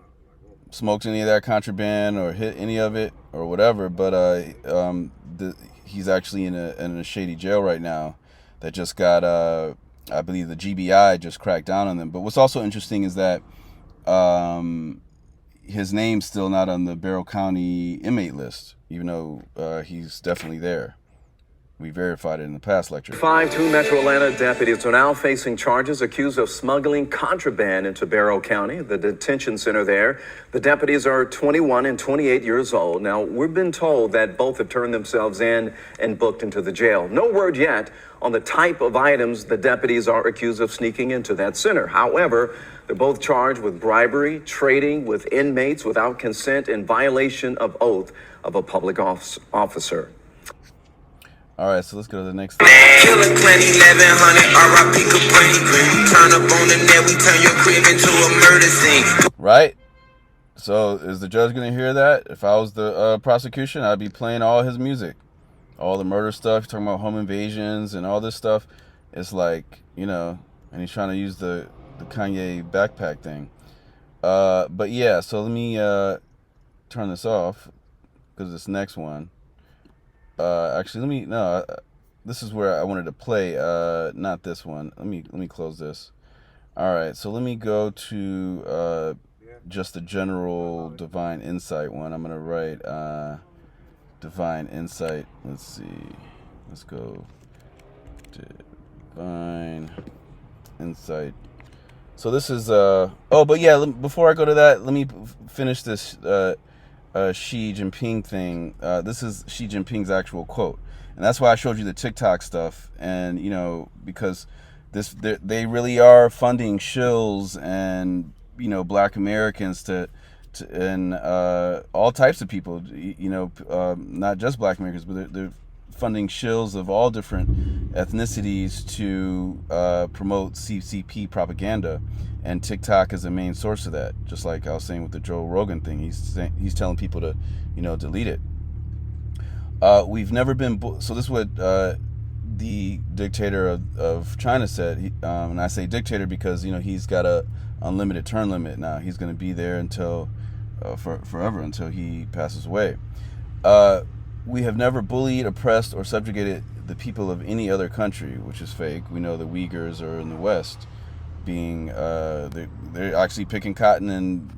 smoked any of that contraband or hit any of it or whatever, but he's actually in a shady jail right now that just got I believe the GBI just cracked down on them. But what's also interesting is that his name's still not on the Barrow County inmate list, even though he's definitely there. We verified it in the past lecture.
2 Metro Atlanta deputies are now facing charges accused of smuggling contraband into Barrow County, the detention center there. The deputies are 21 and 28 years old. Now, we've been told that both have turned themselves in and booked into the jail. No word yet on the type of items the deputies are accused of sneaking into that center. However, they're both charged with bribery, trading with inmates without consent, and violation of oath of a public officer.
All right, so let's go to the next thing.
Killer Clan 1100, RIP Cabrini Green. Turn up on the net, we turn your crib into a murder scene.
Right? So is the judge going to hear that? If I was the prosecution, I'd be playing all his music. All the murder stuff, talking about home invasions and all this stuff. It's like, and he's trying to use the Kanye backpack thing. But yeah, so let me turn this off because this next one. Actually, this is where I wanted to play, not this one. Let me close this. All right, so let me go to just the general divine insight one. I'm gonna write divine insight. Let's see. Let's go divine insight. So this is but yeah. Before I go to that, let me finish this. Xi Jinping thing. This is Xi Jinping's actual quote, and that's why I showed you the TikTok stuff. And because they really are funding shills and Black Americans to and all types of people. Not just Black Americans, but they're funding shills of all different ethnicities to promote CCP propaganda. And TikTok is the main source of that. Just like I was saying with the Joe Rogan thing, he's telling people to, delete it. We've never been. So this is what the dictator of China said. And I say dictator because he's got a unlimited term limit now. He's going to be there until forever until he passes away. We have never bullied, oppressed, or subjugated the people of any other country, which is fake. We know the Uyghurs are in the West. Being they're actually picking cotton and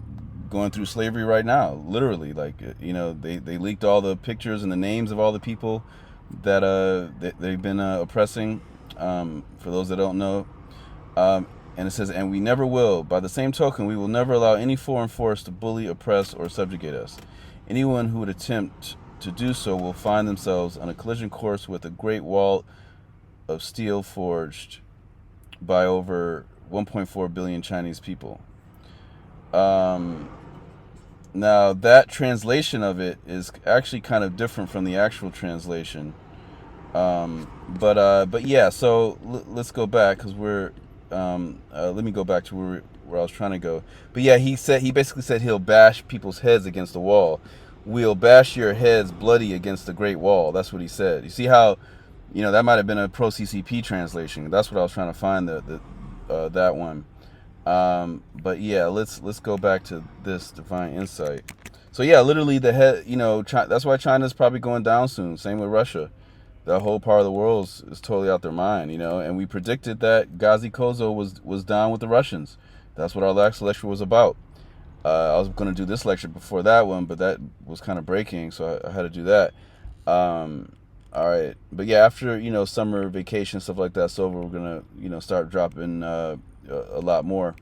going through slavery right now, literally. Like they leaked all the pictures and the names of all the people that they've been oppressing, for those that don't know. And it says, and we never will. By the same token, we will never allow any foreign force to bully, oppress, or subjugate us. Anyone who would attempt to do so will find themselves on a collision course with a great wall of steel forged by over 1.4 billion Chinese people. Now that translation of it is actually kind of different from the actual translation. But yeah, so let's go back because we're let me go back to where I was trying to go. But yeah, he basically said he'll bash people's heads against the wall. We'll bash your heads bloody against the Great Wall. That's what he said. You see how that might have been a pro CCP translation. That's what I was trying to find that one. But yeah, let's go back to this divine insight. So yeah, literally the head, that's why China's probably going down soon. Same with Russia. The whole part of the world is totally out their mind, and we predicted that Ghazi Kozo was down with the Russians. That's what our last lecture was about. I was going to do this lecture before that one, but that was kind of breaking, so I had to do that. All right, but yeah, after summer vacation, stuff like that's over, we're gonna start dropping a lot more.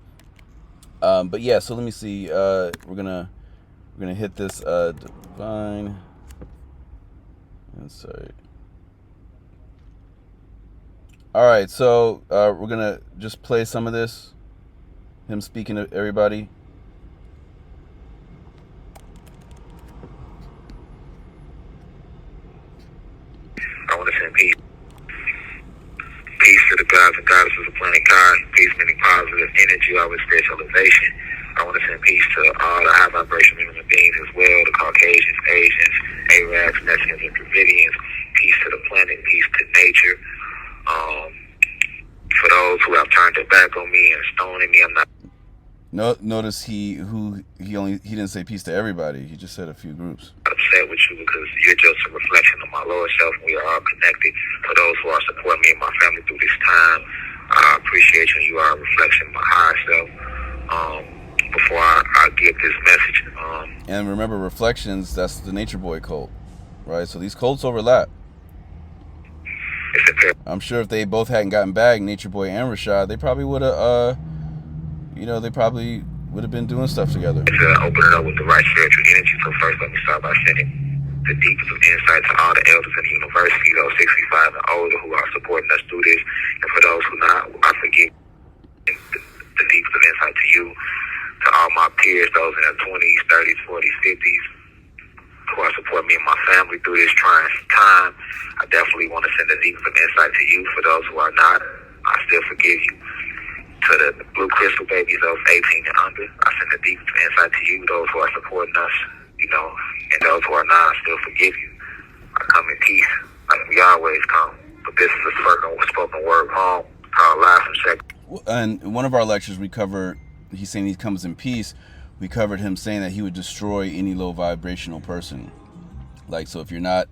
But yeah, so let me see. We're gonna hit this divine insight. All right, so we're gonna just play some of this. Him speaking to everybody.
peace. Peace to the gods and goddesses of planet God. Peace meaning positive energy, always spiritual elevation. I want to send peace to all the high vibrational human beings as well, the Caucasians, Asians, Arabs, Mexicans, and Dravidians. Peace to the planet, peace to nature. For those who have turned their back on me and stoning me, I'm not.
No, notice he didn't say peace to everybody. He just said a few groups.
Upset with you because you're just a reflection of my lower self. We are all connected. For those who are supporting me and my family through this time, I appreciate you. You are a reflection of my higher self. Before I give this message.
And remember, reflections, that's the Nature Boy cult, right? So these cults overlap. I'm sure if they both hadn't gotten bagged, Nature Boy and Rashad, they probably would have, they probably would have been doing stuff together.
To open it up with the right spiritual energy. So first, let me start by sending the deepest of insight to all the elders in the university, those 65 and older who are supporting us through this. And for those who not, I forgive the deepest of insight to you, to all my peers, those in their 20s, 30s, 40s, 50s, who are supporting me and my family through this trying time. I definitely want to send the deepest of insight to you. For those who are not, I still forgive you. To the blue crystal babies, those 18 and under, I send the deepest of insight to you. Those who are supporting us, and those who are not, I still forgive you. I come in peace, like we always come. But this is a spoken word poem called Live from Sex.
And in one of our lectures, we covered, he's saying he comes in peace. We covered him saying that he would destroy any low vibrational person. Like, so if you're not,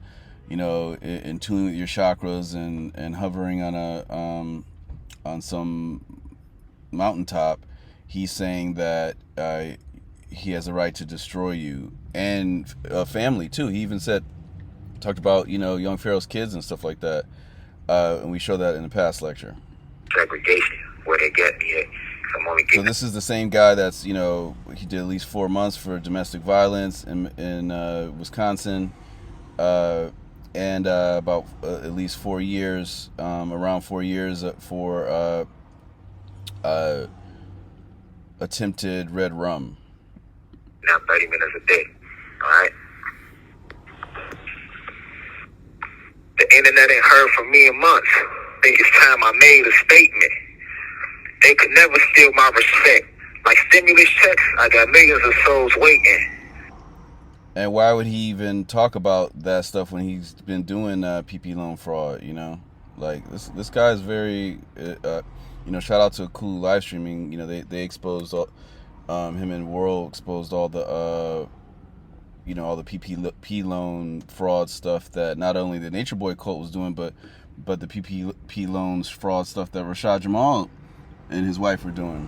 in tune with your chakras and hovering on some mountaintop, he's saying that he has a right to destroy you and a family too. He even talked about, young Pharaoh's kids and stuff like that. And we showed that in the past lecture.
Segregation, where they get me at.
So this is the same guy that's, he did at least 4 months for domestic violence in Wisconsin, and about at least 4 years, around 4 years for attempted red rum.
Now 30 minutes a day, all right? The internet ain't heard from me in months. I think it's time I made a statement. They could never steal my respect. Like stimulus checks, I got millions of souls waiting.
And why would he even talk about that stuff when he's been doing PP loan fraud, Like, this guy is very, shout out to Cool live streaming. They exposed, him and World exposed all the, all the PP loan fraud stuff that not only the Nature Boy cult was doing, but the PP loans fraud stuff that RASHAD JAMAL and his wife were doing.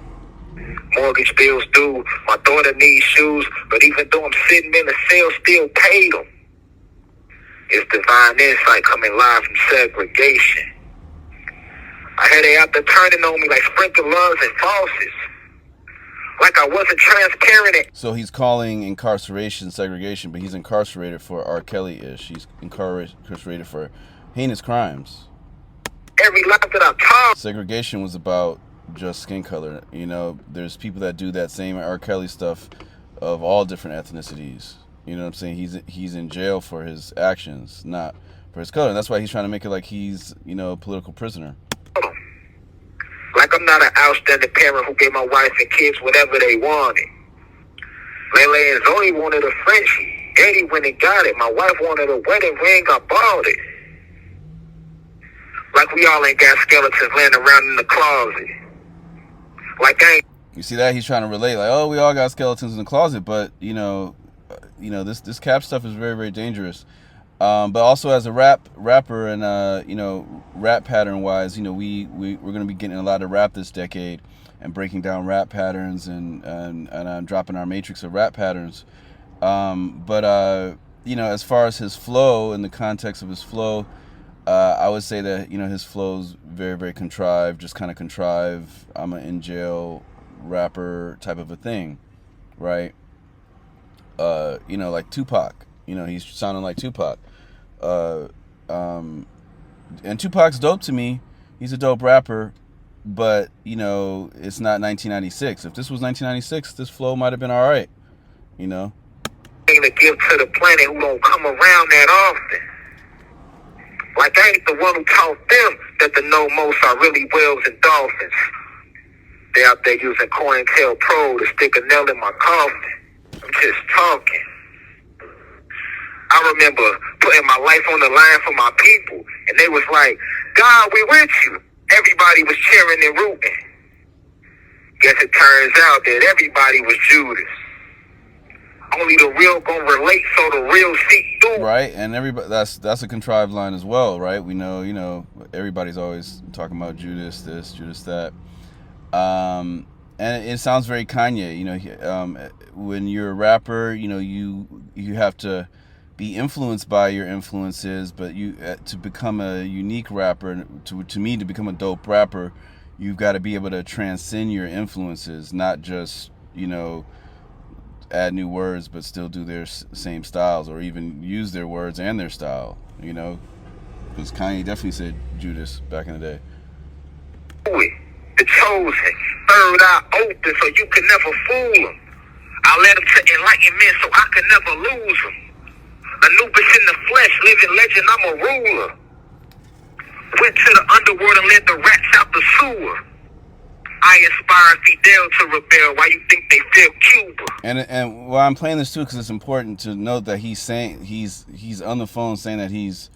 Mortgage bills due, my daughter needs shoes, but even though I'm sitting in the cell, still paid them. It's divine insight coming live from segregation. I had they out there turning on me like sprinklers and faucets. Like I wasn't transparent.
So he's calling incarceration segregation, but he's incarcerated for R. Kelly-ish. He's incarcerated for heinous crimes.
Every life that I've taught.
Segregation was about just skin color. There's people that do that same R. Kelly stuff of all different ethnicities. You know what I'm saying? He's in jail for his actions, not for his color. And that's why he's trying to make it like he's, a political prisoner.
Like I'm not an outstanding parent who gave my wife and kids whatever they wanted. Lele and Zoe wanted a Frenchie. Daddy went and got it. My wife wanted a wedding ring. I bought it. Like we all ain't got skeletons laying around in the closet. Like I ain't.
You see that? He's trying to relate, like, oh, we all got skeletons in the closet, but this cap stuff is very, very dangerous. But also as a rapper and rap pattern wise, we're gonna be getting a lot of rap this decade and breaking down rap patterns and dropping our matrix of rap patterns. But as far as his flow, in the context of his flow, I would say that, his flow's very, very contrived, just kind of contrived. I'm an in jail rapper type of a thing, right? Like Tupac, he's sounding like Tupac. And Tupac's dope to me. He's a dope rapper, but, it's not 1996. If this was 1996, this flow might have been all right,
To give to the planet who don't come around that often. Like I ain't the one who taught them that the no most are really whales and dolphins. They out there using COINTELPRO to stick a nail in my coffin. I'm just talking. I remember putting my life on the line for my people, and they was like, God, we with you. Everybody was cheering and rooting. Guess it turns out that everybody was Judas. Only the real gonna relate, so the real see through.
Right, and everybody, that's a contrived line as well, right? We know, you know, everybody's always talking about Judas this, Judas that. And it sounds very Kanye, you know, when you're a rapper, you know, you have to be influenced by your influences, but you to become a unique rapper, to me, to become a dope rapper, you've got to be able to transcend your influences, not just, you know, add new words, but still do their same styles, or even use their words and their style, you know, because Kanye definitely said Judas back in the day.
The chosen, third eye open, so you can never fool them. I led them to enlightenment, so I could never lose them. Anubis in the flesh, living legend, I'm a ruler. Went to the underworld and led the rats out the sewer. I inspired Fidel to rebel. Why you think they failed Cuba?
And well, I'm playing this too because it's important to note that he's saying he's on the phone saying that he's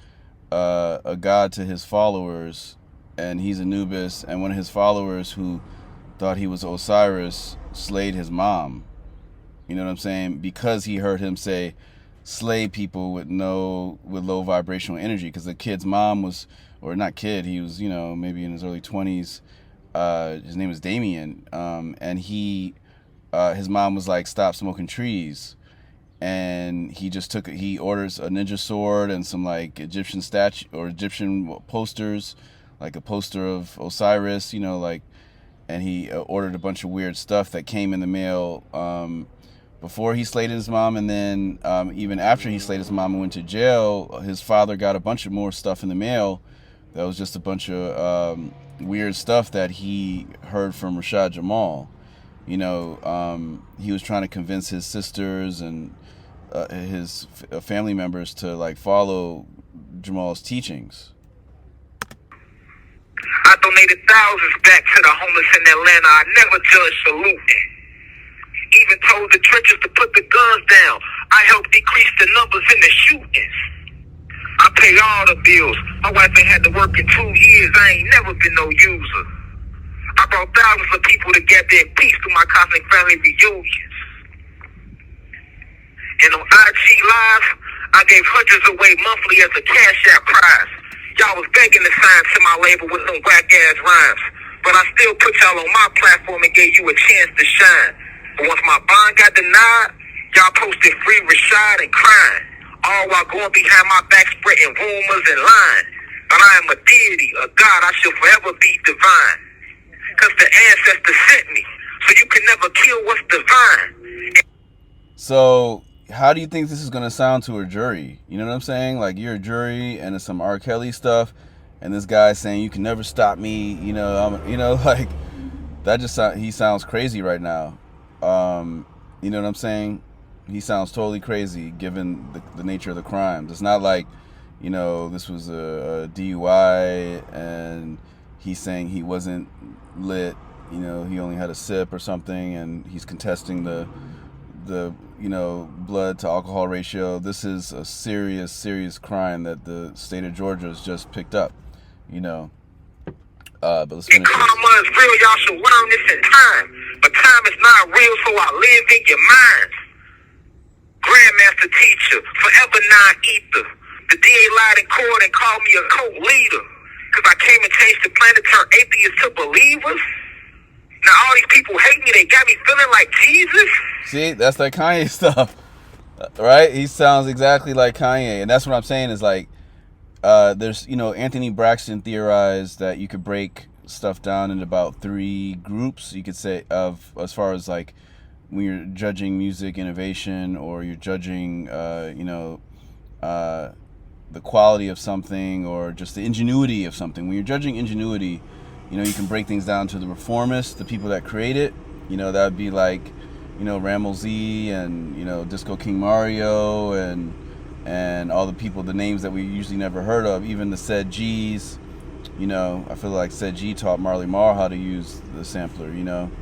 a god to his followers, and he's Anubis, and one of his followers who thought he was Osiris slayed his mom. You know what I'm saying? Because he heard him say slay people with low vibrational energy, because the kid's mom was, or not kid, he was, you know, maybe in his early 20s. His name was Damien, and his mom was like, stop smoking trees, and he orders a ninja sword and some like Egyptian statue or Egyptian posters, like a poster of Osiris, you know, like, and he ordered a bunch of weird stuff that came in the mail before he slayed his mom, and then even after he slayed his mom and went to jail, his father got a bunch of more stuff in the mail that was just a bunch of weird stuff that he heard from RASHAD JAMAL. You know, he was trying to convince his sisters and his family members to like follow Jamal's teachings.
I donated thousands back to the homeless in Atlanta. I never judged saluting. Even told the trenches to put the guns down. I helped decrease the numbers in the shootings. I pay all the bills. My wife ain't had to work in 2 years. I ain't never been no user. I brought thousands of people together in peace through my cosmic family reunions. And on IG Live, I gave hundreds away monthly as a Cash App prize. Y'all was begging to sign to my label with them whack-ass rhymes. But I still put y'all on my platform and gave you a chance to shine. But once my bond got denied, y'all posted free Rashad and crying. All while going behind my back spreading rumors and lying. But I am a deity, a god, I shall forever be divine. Cause the ancestors sent me, so you can never kill what's divine.
So, how do you think this is going to sound to a jury? You know what I'm saying? Like, you're a jury, and it's some R. Kelly stuff, and this guy's saying, you can never stop me, you know, like, that just he sounds crazy right now. You know what I'm saying? He sounds totally crazy given the nature of the crimes. It's not like, you know, this was a DUI and he's saying he wasn't lit, you know, he only had a sip or something, and he's contesting the you know, blood to alcohol ratio. This is a serious crime that the state of Georgia has just picked up, you know. But let's finish this.
Karma is real, y'all should learn this in time. But time is not real, so I live in your minds. Grandmaster teacher, forever non-ether. The DA lied in court and called me a cult leader. Cause I came and changed the planet, turned atheists to believers. Now all these people hate me, they got me feeling like Jesus.
See, that's that Kanye stuff, right? He sounds exactly like Kanye. And that's what I'm saying is like, there's, you know, Anthony Braxton theorized that you could break stuff down into about 3 groups, you could say, of as far as like when you're judging music innovation, or you're judging, you know, the quality of something, or just the ingenuity of something. When you're judging ingenuity, you know, you can break things down to the reformists, the people that create it. You know, that would be like, you know, Ramel Z and, you know, Disco King Mario and, and all the people, the names that we usually never heard of, even the Said G's. You know, I feel like Said G taught Marley Marl how to use the sampler, you know.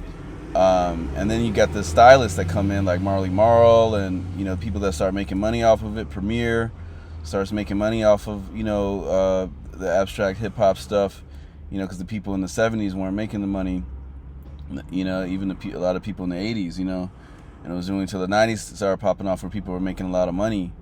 And then you got the stylists that come in like Marley Marl, and, you know, people that start making money off of it. Premier starts making money off of, you know, the abstract hip-hop stuff, you know, because the people in the 70s weren't making the money, you know, even a lot of people in the 80s, you know. And it was only until the 90s started popping off where people were making a lot of money.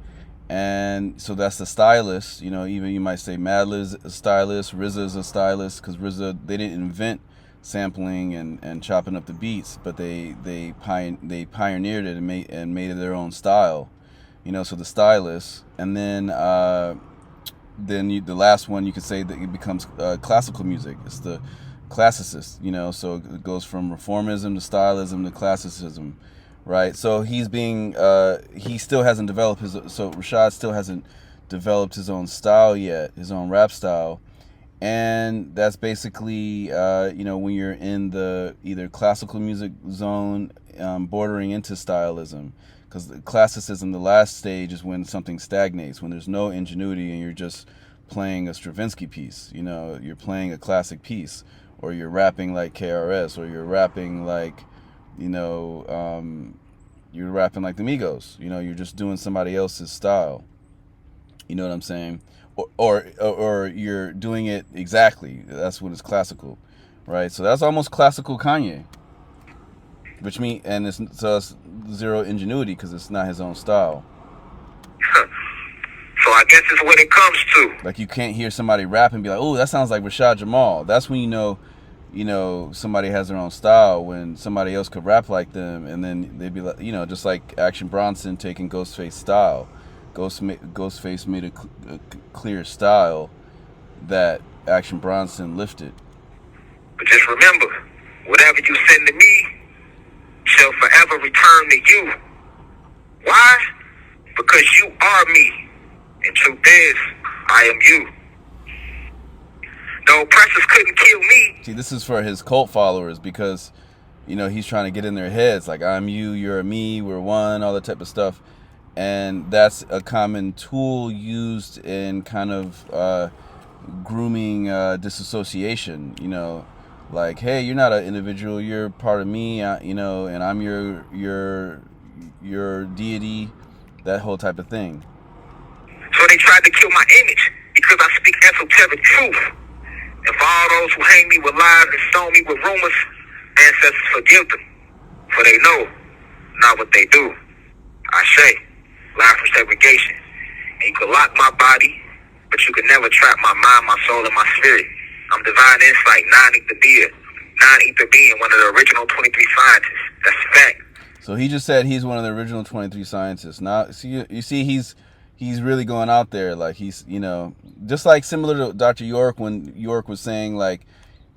And so that's the stylist, you know. Even you might say Madlib's a stylist, RZA's a stylist, because RZA, they didn't invent sampling and chopping up the beats, but they pioneered it and made it their own style, you know. So the stylist, and then the last one you could say that it becomes classical music. It's the classicist, you know. So it goes from reformism to stylism to classicism. Right, so he's being, he still hasn't developed so Rashad still hasn't developed his own style yet, his own rap style. And that's basically, you know, when you're in the either classical music zone, bordering into stylism. Because the classicism, the last stage, is when something stagnates, when there's no ingenuity and you're just playing a Stravinsky piece, you know, you're playing a classic piece, or you're rapping like KRS, or you're rapping like, you know, you're rapping like the Migos. You know, you're just doing somebody else's style. You know what I'm saying? Or you're doing it exactly. That's when it's classical, right? So that's almost classical Kanye. Which means, and it's zero ingenuity because it's not his own style.
So I guess it's what it comes to.
Like, you can't hear somebody rap and be like, oh, that sounds like RASHAD JAMAL. That's when you know, somebody has their own style, when somebody else could rap like them, and then they'd be like, you know, just like Action Bronson taking Ghostface style. Ghostface made a clear style that Action Bronson lifted.
But just remember, whatever you send to me shall forever return to you. Why? Because you are me, and truth is, I am you. The oppressors couldn't kill me.
See, this is for his cult followers, because, you know, he's trying to get in their heads, like, I'm you, you're a me, we're one, all that type of stuff. And that's a common tool used in kind of grooming disassociation, you know, like, hey, you're not an individual, you're part of me, you know, and I'm your deity, that whole type of thing.
So they tried to kill my image because I speak esoteric truth. And for all those who hang me with lies and stone me with rumors, ancestors forgive them, for they know not what they do. I say, lie from segregation. And you can lock my body, but you can never trap my mind, my soul, and my spirit. I'm divine insight, non-ether being, one of the original 23 scientists. That's a fact.
So he just said he's one of the original 23 scientists. Now, see, you see, he's really going out there, like, he's, you know, just like similar to Dr. York, when York was saying, like,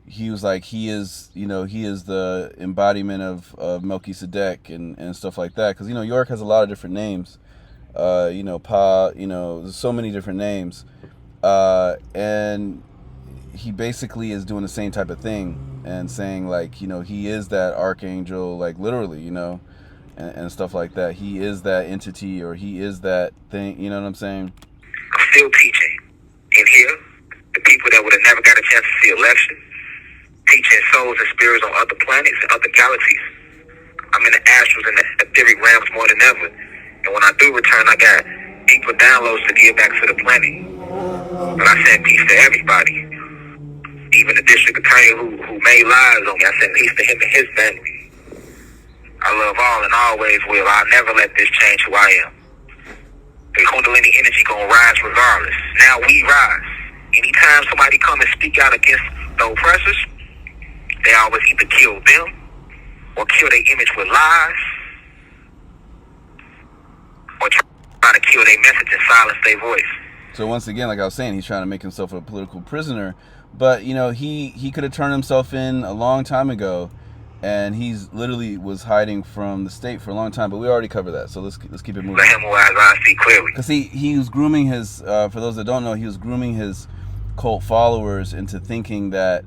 he was like, he is, you know, he is the embodiment of Melchizedek and stuff like that. Because, you know, York has a lot of different names. You know, you know, there's so many different names. And he basically is doing the same type of thing and saying, like, you know, he is that archangel, like, literally, you know, and stuff like that. He is that entity, or he is that thing, you know what I'm saying?
I'm still teaching. In here, the people that would have never got a chance to see election, teaching souls and spirits on other planets and other galaxies. I'm in the astrals and the etheric realms more than ever. And when I do return, I got deeper downloads to give back to the planet. But I send peace to everybody. Even the district attorney who made lies on me, I send peace to him and his family. I love all and always will. I'll never let this change who I am. The Kundalini energy gonna rise regardless. Now we rise. Anytime somebody come and speak out against the oppressors, they always either kill them or kill their image with lies, or try to kill their message and silence their voice.
So once again, like I was saying, he's trying to make himself a political prisoner. But, you know, he could have turned himself in a long time ago, and he's literally was hiding from the state for a long time. But we already covered that, so let's keep it moving.
Let him who has eyes see clearly.
Because he was grooming his, for those that don't know, he was grooming his cult followers into thinking that,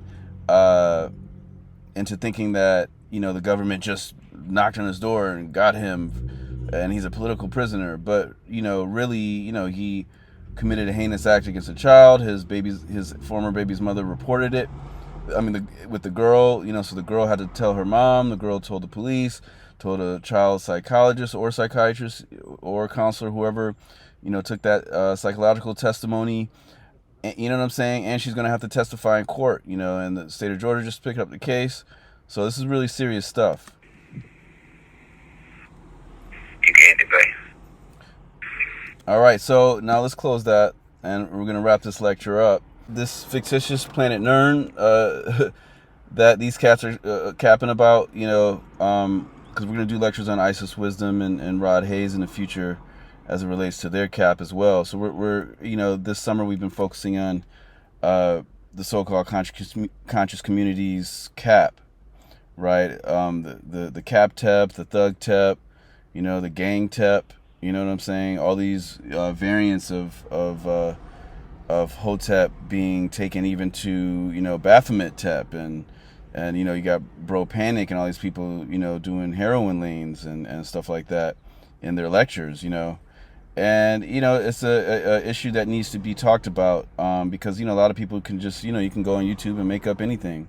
you know, the government just knocked on his door and got him and he's a political prisoner. But really, he committed a heinous act against a child. His former baby's mother reported it. I mean, with the girl, so the girl had to tell her mom. The girl told the police, told a child psychologist or psychiatrist or counselor, whoever, took that psychological testimony. You know what I'm saying? And she's going to have to testify in court, and the state of Georgia just picked up the case. So this is really serious stuff.
You can't debate.
All right, so now let's close that, and we're going to wrap this lecture up. This fictitious planet Nirn that these cats are capping about, because we're going to do lectures on Isis Wisdom and Rod Hayes in the future as it relates to their cap as well. So we're this summer we've been focusing on the so-called conscious communities cap, right? The cap tep, the thug tep, the gang tep, you know what I'm saying? All these variants of Hotep being taken even to Baphomet tep, and you got Bro Panic and all these people doing heroin lanes and stuff like that in their lectures, and it's a issue that needs to be talked about, because a lot of people can just you can go on YouTube and make up anything,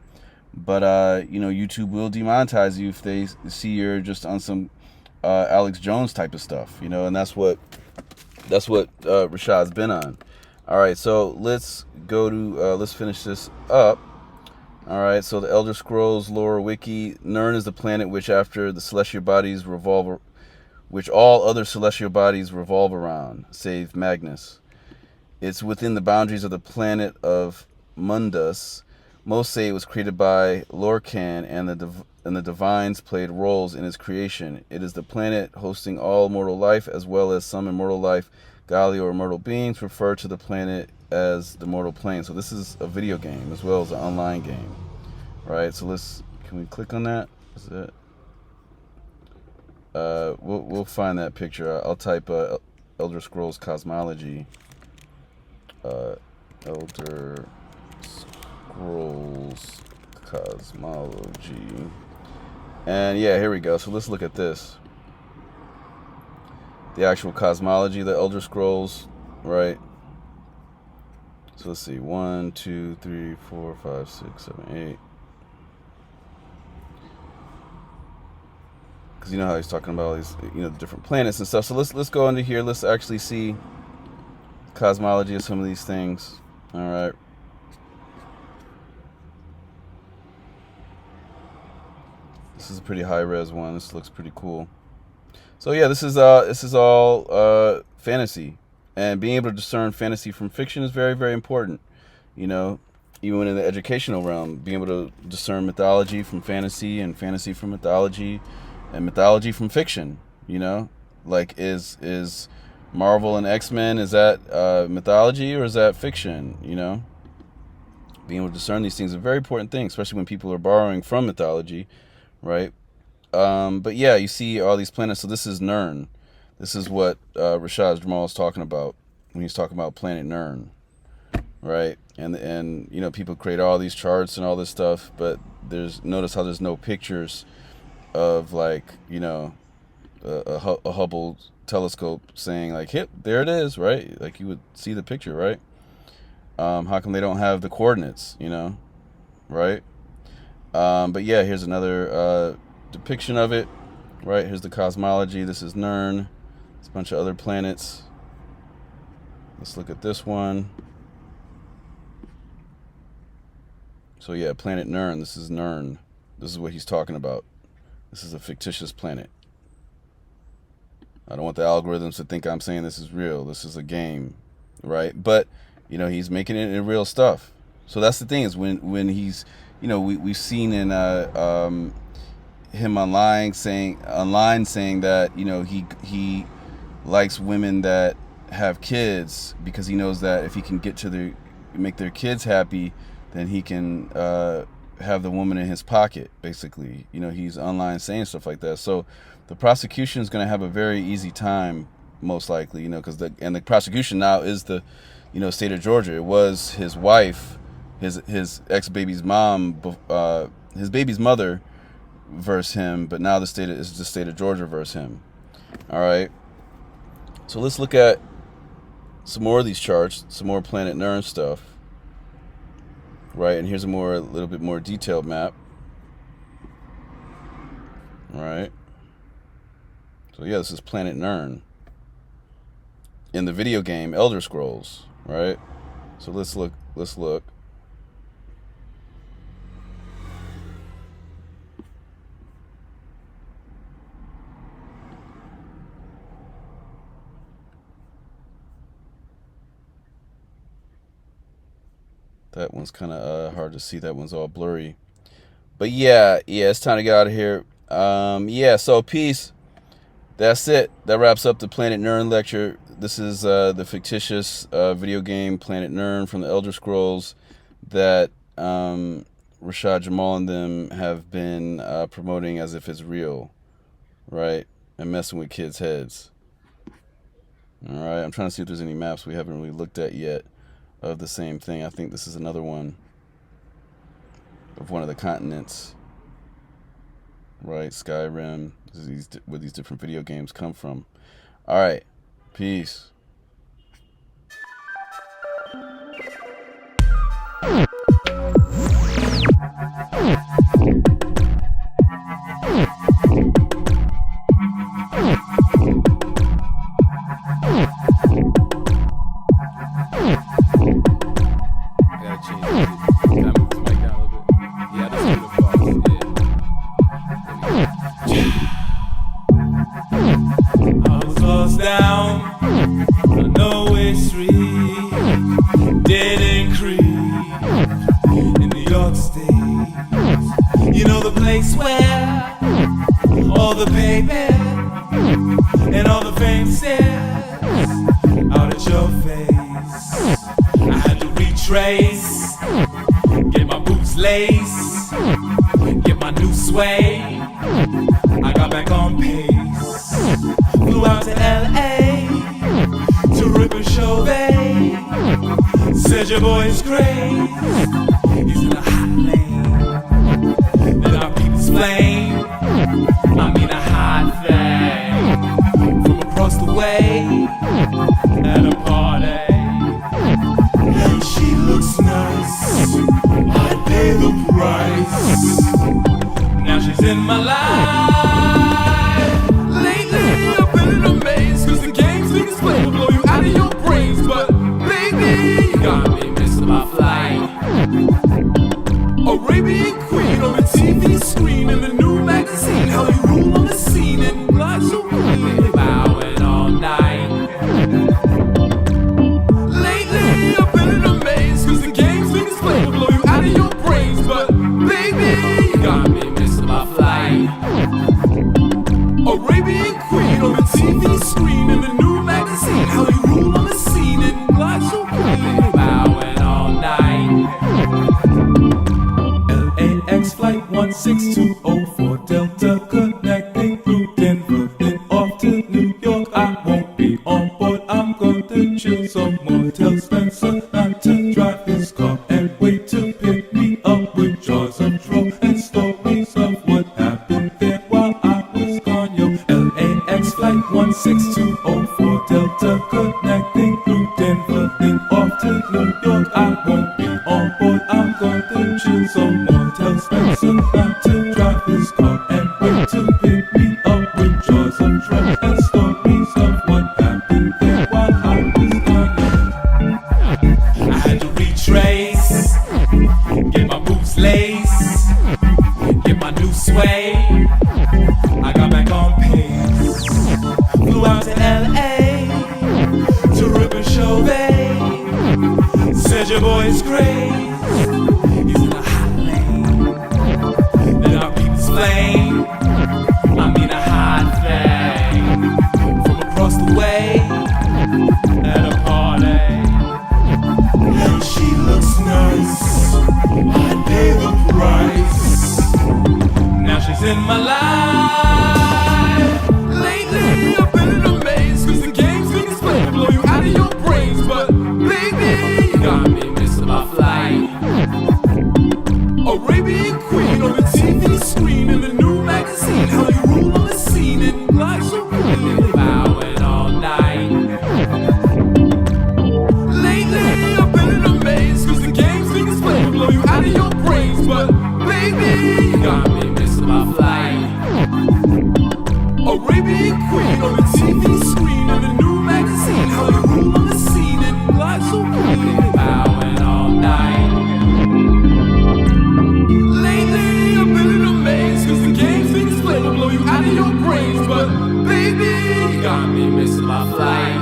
but YouTube will demonetize you if they see you're just on some Alex Jones type of stuff, and that's what Rashad's been on. All right, so let's go to let's finish this up. All right, so the Elder Scrolls lore wiki: Nirn is the planet which all other celestial bodies revolve around, save Magnus. It's within the boundaries of the planet of Mundus. M.Sayyid was created by Lorcan, and the divines played roles in its creation. It is the planet hosting all mortal life, as well as some immortal life. Godly or immortal beings refer to the planet as the mortal plane. So this is a video game as well as an online game, right? So can we click on that? Is that? We'll find that picture. I'll type Elder Scrolls Cosmology. Elder Scrolls Cosmology. And yeah, here we go. So let's look at this. The actual cosmology, the Elder Scrolls, right? So let's see. 1, 2, 3, 4, 5, 6, 7, 8. Because you know how he's talking about all these, the different planets and stuff. So let's go into here. Let's actually see cosmology of some of these things. All right. This is a pretty high res one. This looks pretty cool. So yeah, this is all fantasy, and being able to discern fantasy from fiction is very, very important. Even in the educational realm, being able to discern mythology from fantasy and fantasy from mythology and mythology from fiction. Like is Marvel and X-Men, is that mythology or is that fiction? Being able to discern these things is a very important thing, especially when people are borrowing from mythology, right? But yeah, you see all these planets. So this is Nirn. This is what RASHAD JAMAL is talking about when he's talking about planet Nirn, right? And people create all these charts and all this stuff, but notice how there's no pictures of like a Hubble telescope saying like, "Hip, there it is," right? Like you would see the picture, right? How come they don't have the coordinates? Right? But yeah, here's another depiction of it, right? Here's the cosmology. This is Nirn. It's a bunch of other planets. Let's look at this one. So yeah, planet Nirn. This is Nirn. This is what he's talking about. This is a fictitious planet. I don't want the algorithms to think I'm saying this is real. This is a game, right? But he's making it in real stuff. So that's the thing, is when he's we've seen in him online saying that he likes women that have kids, because he knows that if he can make their kids happy, then he can have the woman in his pocket, basically. He's online saying stuff like that. So the prosecution is going to have a very easy time, most likely, because the prosecution now is the state of Georgia. It was his wife, his ex-baby's mom, his baby's mother versus him, but now the state of Georgia versus him. All right. So let's look at some more of these charts, some more Planet Nirn stuff. Right, and here's a little bit more detailed map. All right. So yeah, this is Planet Nirn in the video game Elder Scrolls, right? So let's look. That one's kind of hard to see. That one's all blurry. But yeah, it's time to get out of here. Yeah, so peace. That's it. That wraps up the Planet Nirn lecture. This is the fictitious video game Planet Nirn from the Elder Scrolls that RASHAD Jamal and them have been promoting as if it's real, right? And messing with kids' heads. All right, I'm trying to see if there's any maps we haven't really looked at yet of the same thing. I think this is another one of one of the continents, right? Skyrim. This is where these different video games come from. All right, peace.
Blow you out of your brains, but baby, you got me missing my flight. out of your brains, but baby, you got me missing my flight. Arabian queen on the TV screen in the new magazine, how you rule on the scene and glide so clean, bowing all night. Lately, I've been in a maze, cause the game things play will blow you out of your brains, but baby, you got me missing my flight.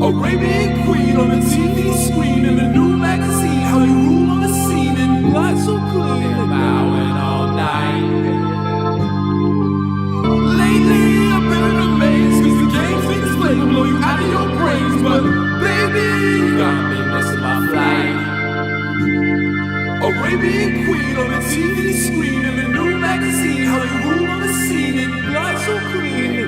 Arabian queen on the TV screen in the new magazine, how you rule on the scene and glide so clean, bowing all night. Lately, I've been in a maze, cause the game things play will blow you out of your brains, but baby, you got me missing my flight. Arabian queen on the TV screen in the new magazine, how you rule on the scene and glide so clean.